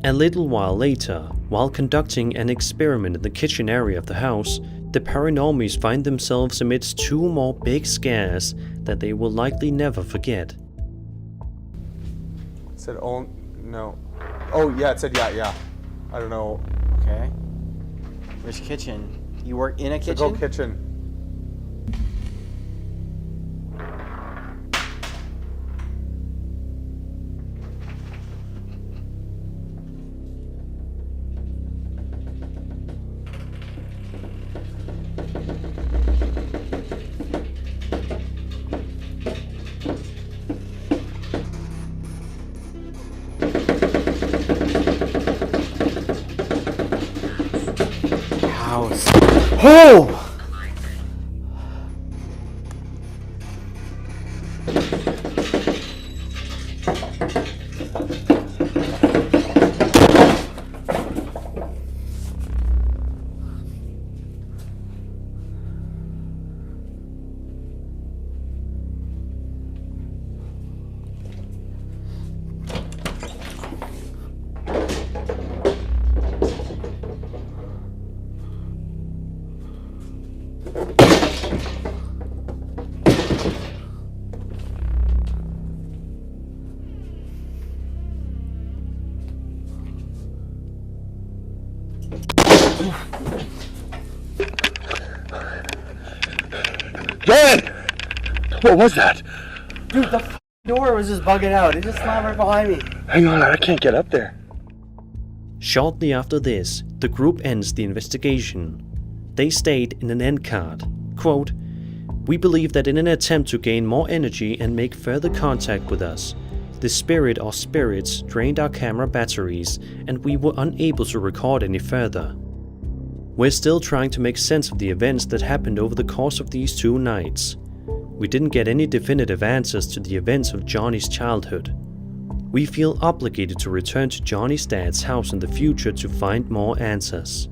A little while later, while conducting an experiment in the kitchen area of the house, the Paranormies find themselves amidst 2 more big scares that they will likely never forget. It said, oh, no. Oh, yeah, it said, yeah. I don't know. Okay. Which kitchen? You work in a kitchen? So go kitchen. Oh! Dad! What was that? Dude, the door was just bugging out. It just slammed right behind me. Hang on, I can't get up there. Shortly after this, the group ends the investigation. They state in an end card, quote, "We believe that in an attempt to gain more energy and make further contact with us, the spirit or spirits drained our camera batteries and we were unable to record any further. We're still trying to make sense of the events that happened over the course of these 2 nights. We didn't get any definitive answers to the events of Johnny's childhood. We feel obligated to return to Johnny's dad's house in the future to find more answers.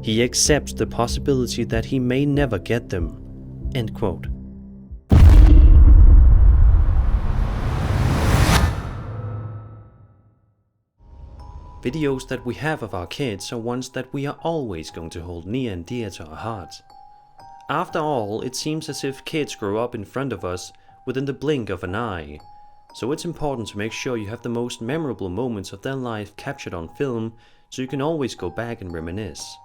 He accepts the possibility that he may never get them." End quote. Videos that we have of our kids are ones that we are always going to hold near and dear to our hearts. After all, it seems as if kids grow up in front of us within the blink of an eye, so it's important to make sure you have the most memorable moments of their life captured on film so you can always go back and reminisce.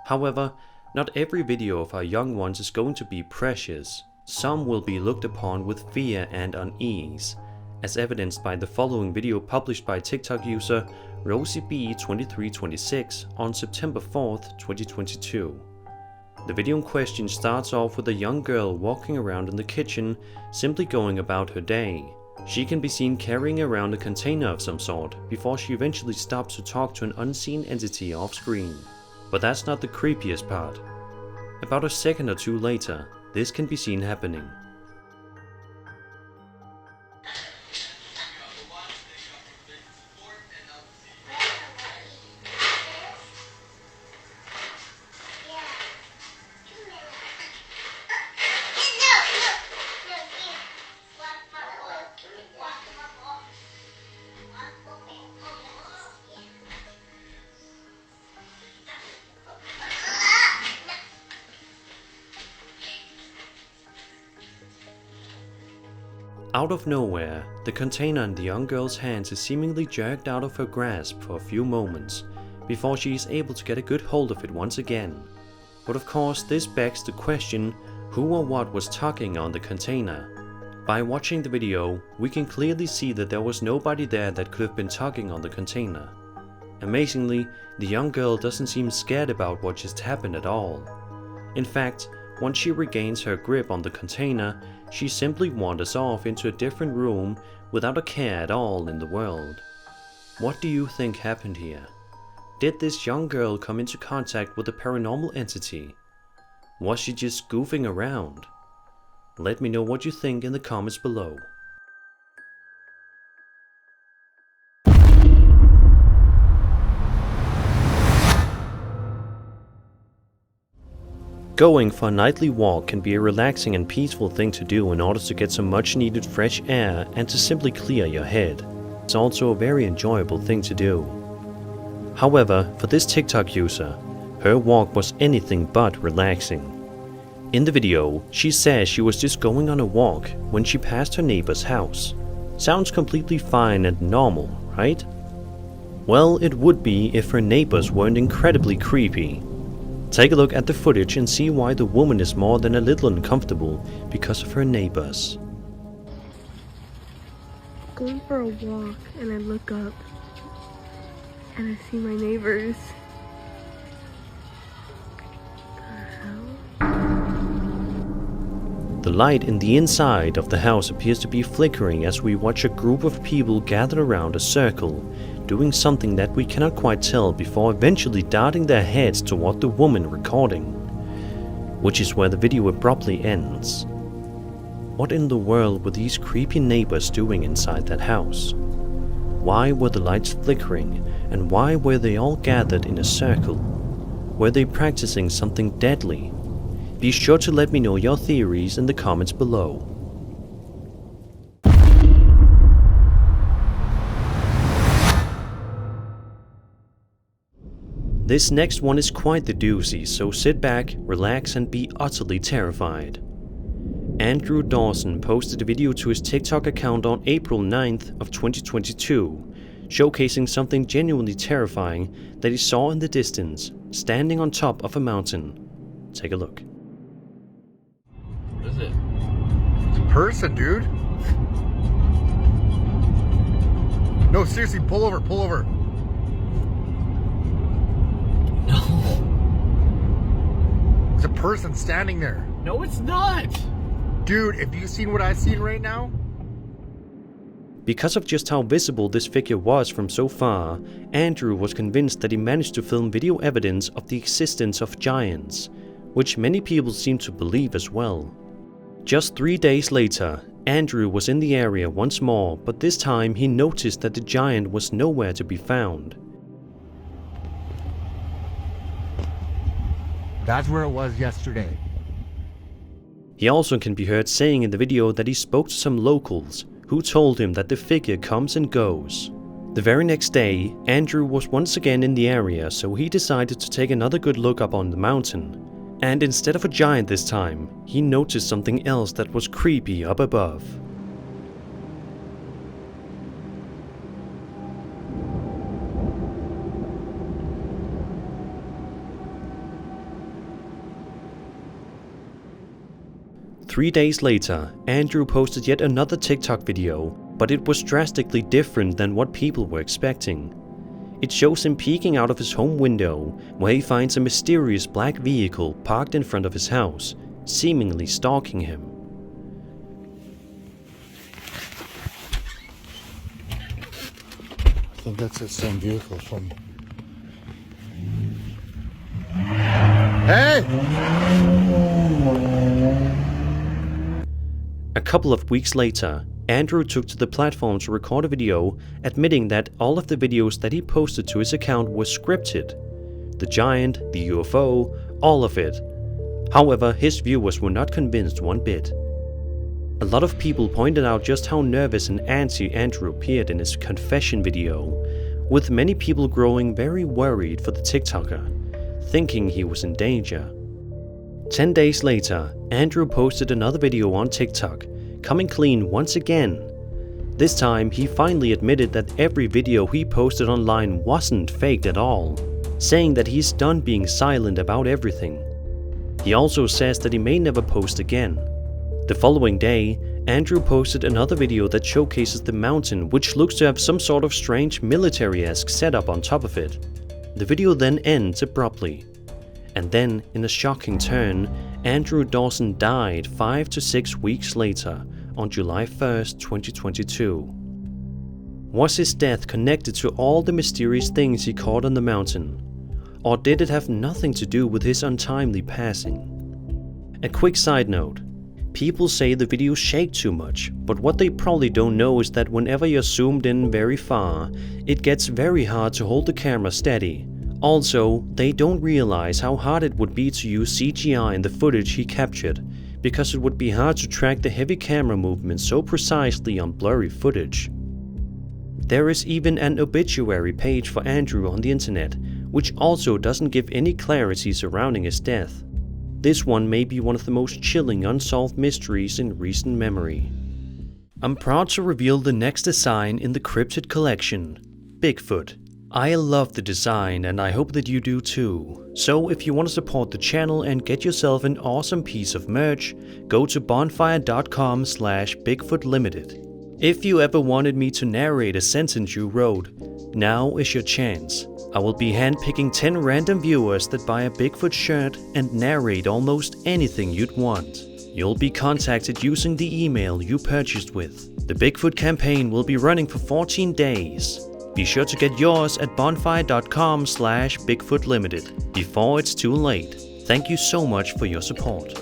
However, not every video of our young ones is going to be precious. Some will be looked upon with fear and unease, as evidenced by the following video published by TikTok user RosieB2326 on September 4th, 2022. The video in question starts off with a young girl walking around in the kitchen, simply going about her day. She can be seen carrying around a container of some sort, before she eventually stops to talk to an unseen entity off screen. But that's not the creepiest part. About a second or 2 later, this can be seen happening. Out of nowhere, the container in the young girl's hands is seemingly jerked out of her grasp for a few moments, before she is able to get a good hold of it once again. But of course, this begs the question, who or what was tugging on the container? By watching the video, we can clearly see that there was nobody there that could have been tugging on the container. Amazingly, the young girl doesn't seem scared about what just happened at all. In fact, once she regains her grip on the container, she simply wanders off into a different room without a care at all in the world. What do you think happened here? Did this young girl come into contact with a paranormal entity? Was she just goofing around? Let me know what you think in the comments below. Going for a nightly walk can be a relaxing and peaceful thing to do in order to get some much needed fresh air and to simply clear your head. It's also a very enjoyable thing to do. However, for this TikTok user, her walk was anything but relaxing. In the video, she says she was just going on a walk when she passed her neighbor's house. Sounds completely fine and normal, right? Well, it would be if her neighbors weren't incredibly creepy. Take a look at the footage and see why the woman is more than a little uncomfortable because of her neighbors. Going for a walk and I look up and I see my neighbors. The light in the inside of the house appears to be flickering as we watch a group of people gather around a circle, doing something that we cannot quite tell before eventually darting their heads toward the woman recording, which is where the video abruptly ends. What in the world were these creepy neighbors doing inside that house? Why were the lights flickering, and why were they all gathered in a circle? Were they practicing something deadly? Be sure to let me know your theories in the comments below. This next one is quite the doozy, so sit back, relax and be utterly terrified. Andrew Dawson posted a video to his TikTok account on April 9th of 2022, showcasing something genuinely terrifying that he saw in the distance, standing on top of a mountain. Take a look. What is it? It's a person, dude. No, seriously, pull over, pull over. No. It's a person standing there. No, it's not. Dude, if you've seen what I've seen right now. Because of just how visible this figure was from so far, Andrew was convinced that he managed to film video evidence of the existence of giants, which many people seem to believe as well. Just 3 days later, Andrew was in the area once more, but this time he noticed that the giant was nowhere to be found. That's where it was yesterday. He also can be heard saying in the video that he spoke to some locals who told him that the figure comes and goes. The very next day, Andrew was once again in the area, so he decided to take another good look up on the mountain. And instead of a giant this time, he noticed something else that was creepy up above. Three days later, Andrew posted yet another TikTok video, but it was drastically different than what people were expecting. It shows him peeking out of his home window, where he finds a mysterious black vehicle parked in front of his house, seemingly stalking him. I think that's the same vehicle from... Hey! A couple of weeks later, Andrew took to the platform to record a video admitting that all of the videos that he posted to his account were scripted. The giant, the UFO, all of it. However, his viewers were not convinced one bit. A lot of people pointed out just how nervous and antsy Andrew appeared in his confession video, with many people growing very worried for the TikToker, thinking he was in danger. 10 days later, Andrew posted another video on TikTok, coming clean once again. This time, he finally admitted that every video he posted online wasn't faked at all, saying that he's done being silent about everything. He also says that he may never post again. The following day, Andrew posted another video that showcases the mountain, which looks to have some sort of strange military-esque setup on top of it. The video then ends abruptly. And then, in a shocking turn, Andrew Dawson died 5 to 6 weeks later, on July 1st, 2022. Was his death connected to all the mysterious things he caught on the mountain? Or did it have nothing to do with his untimely passing? A quick side note. People say the videos shake too much, but what they probably don't know is that whenever you're zoomed in very far, it gets very hard to hold the camera steady. Also, they don't realize how hard it would be to use CGI in the footage he captured, because it would be hard to track the heavy camera movements so precisely on blurry footage. There is even an obituary page for Andrew on the internet, which also doesn't give any clarity surrounding his death. This one may be one of the most chilling unsolved mysteries in recent memory. I'm proud to reveal the next design in the cryptid collection, Bigfoot. I love the design and I hope that you do too. So if you want to support the channel and get yourself an awesome piece of merch, go to bonfire.com/BigfootLimited. If you ever wanted me to narrate a sentence you wrote, now is your chance. I will be handpicking 10 random viewers that buy a Bigfoot shirt and narrate almost anything you'd want. You'll be contacted using the email you purchased with. The Bigfoot campaign will be running for 14 days. Be sure to get yours at bonfire.com/BigfootLimited before it's too late. Thank you so much for your support.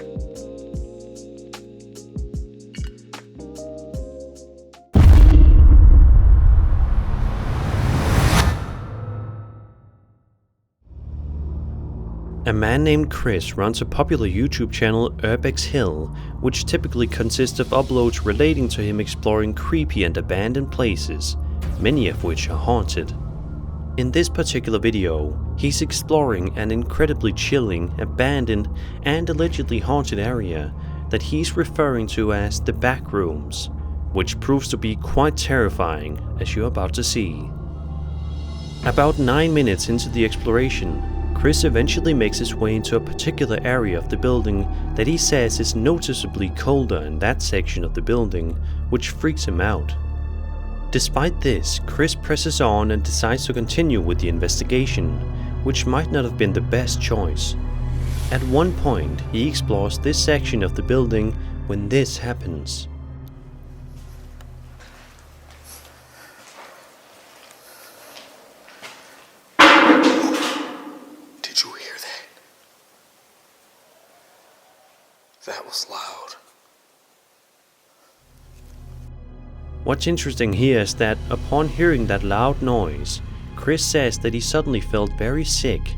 A man named Chris runs a popular YouTube channel, Urbex Hill, which typically consists of uploads relating to him exploring creepy and abandoned places, many of which are haunted. In this particular video, he's exploring an incredibly chilling, abandoned, and allegedly haunted area that he's referring to as the back rooms, which proves to be quite terrifying, as you're about to see. About 9 minutes into the exploration, Chris eventually makes his way into a particular area of the building that he says is noticeably colder in that section of the building, which freaks him out. Despite this, Chris presses on and decides to continue with the investigation, which might not have been the best choice. At one point, he explores this section of the building when this happens. Did you hear that? That was loud. What's interesting here is that upon hearing that loud noise, Chris says that he suddenly felt very sick,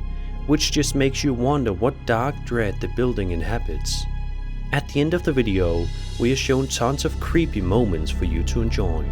which just makes you wonder what dark dread the building inhabits. At the end of the video, we are shown tons of creepy moments for you to enjoy.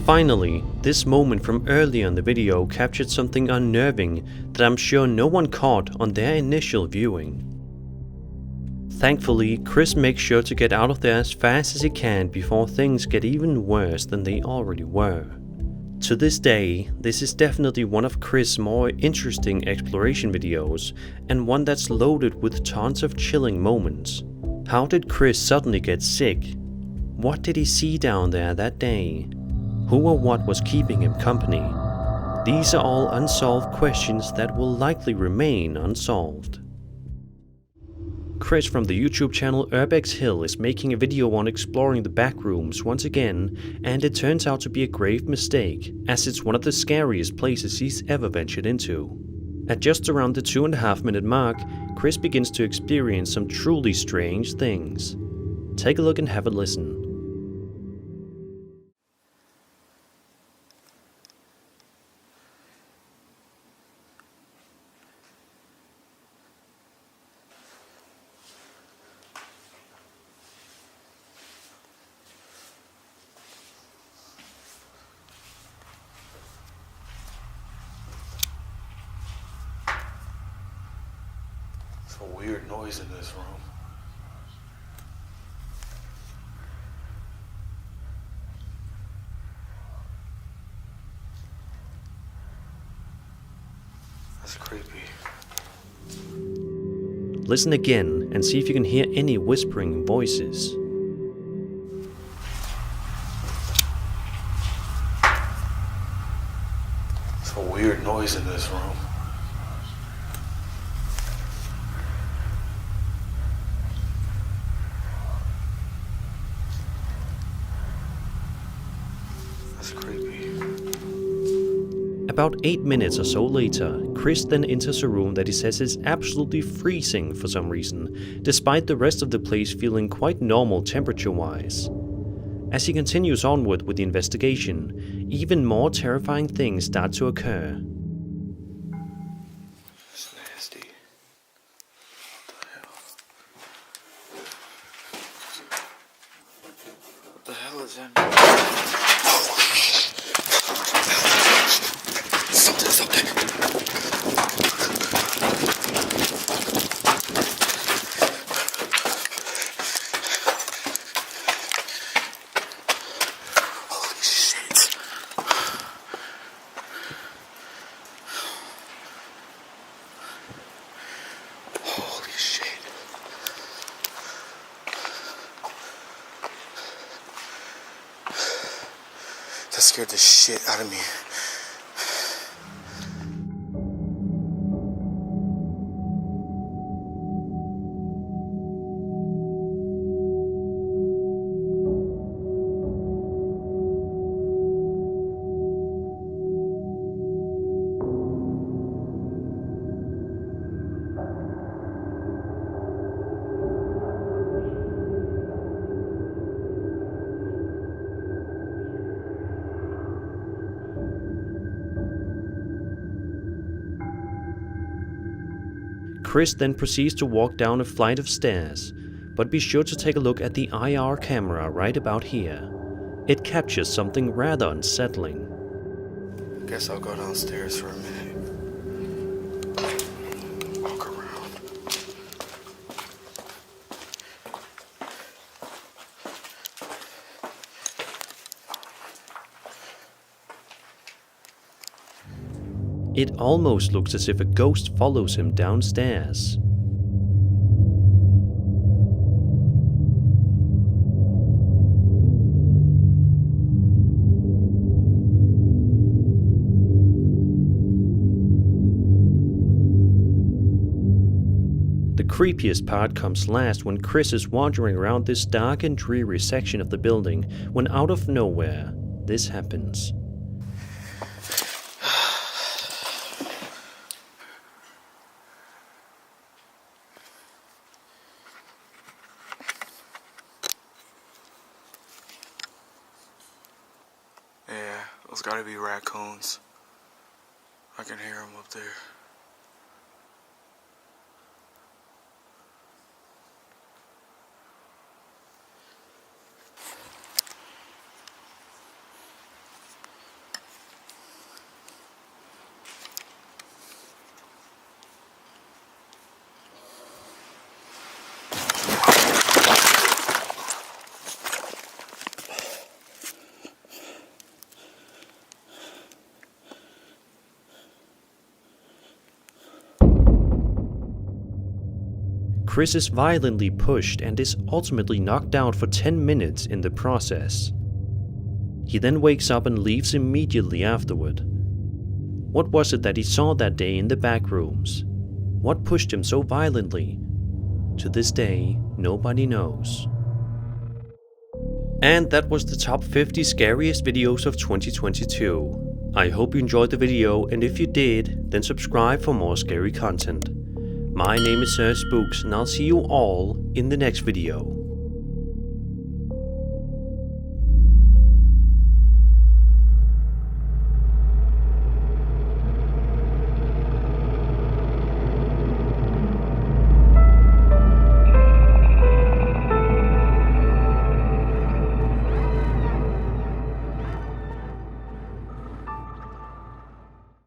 Finally, this moment from earlier in the video captured something unnerving that I'm sure no one caught on their initial viewing. Thankfully, Chris makes sure to get out of there as fast as he can before things get even worse than they already were. To this day, this is definitely one of Chris' more interesting exploration videos, and one that's loaded with tons of chilling moments. How did Chris suddenly get sick? What did he see down there that day? Who or what was keeping him company? These are all unsolved questions that will likely remain unsolved. Chris from the YouTube channel Urbex Hill is making a video on exploring the back rooms once again, and it turns out to be a grave mistake, as it's one of the scariest places he's ever ventured into. At just around the 2.5 minute mark, Chris begins to experience some truly strange things. Take a look and have a listen. It's a weird noise in this room. That's creepy. Listen again and see if you can hear any whispering voices. It's a weird noise in this room. That's creepy. About 8 minutes or so later, Chris then enters a room that he says is absolutely freezing for some reason, despite the rest of the place feeling quite normal temperature-wise. As he continues onward with the investigation, even more terrifying things start to occur. It's nasty. What the hell is that? Something's up there. Holy shit. Holy shit. That scared the shit out of me. Chris then proceeds to walk down a flight of stairs, but be sure to take a look at the IR camera right about here. It captures something rather unsettling. Guess I'll go downstairs for a minute. Walk around. It almost looks as if a ghost follows him downstairs. The creepiest part comes last when Chris is wandering around this dark and dreary section of the building when out of nowhere, this happens. Yeah, those gotta be raccoons. I can hear them up there. Chris is violently pushed and is ultimately knocked out for 10 minutes in the process. He then wakes up and leaves immediately afterward. What was it that he saw that day in the back rooms? What pushed him so violently? To this day, nobody knows. And that was the top 50 scariest videos of 2022. I hope you enjoyed the video, and if you did, then subscribe for more scary content. My name is Spooks, and I'll see you all in the next video.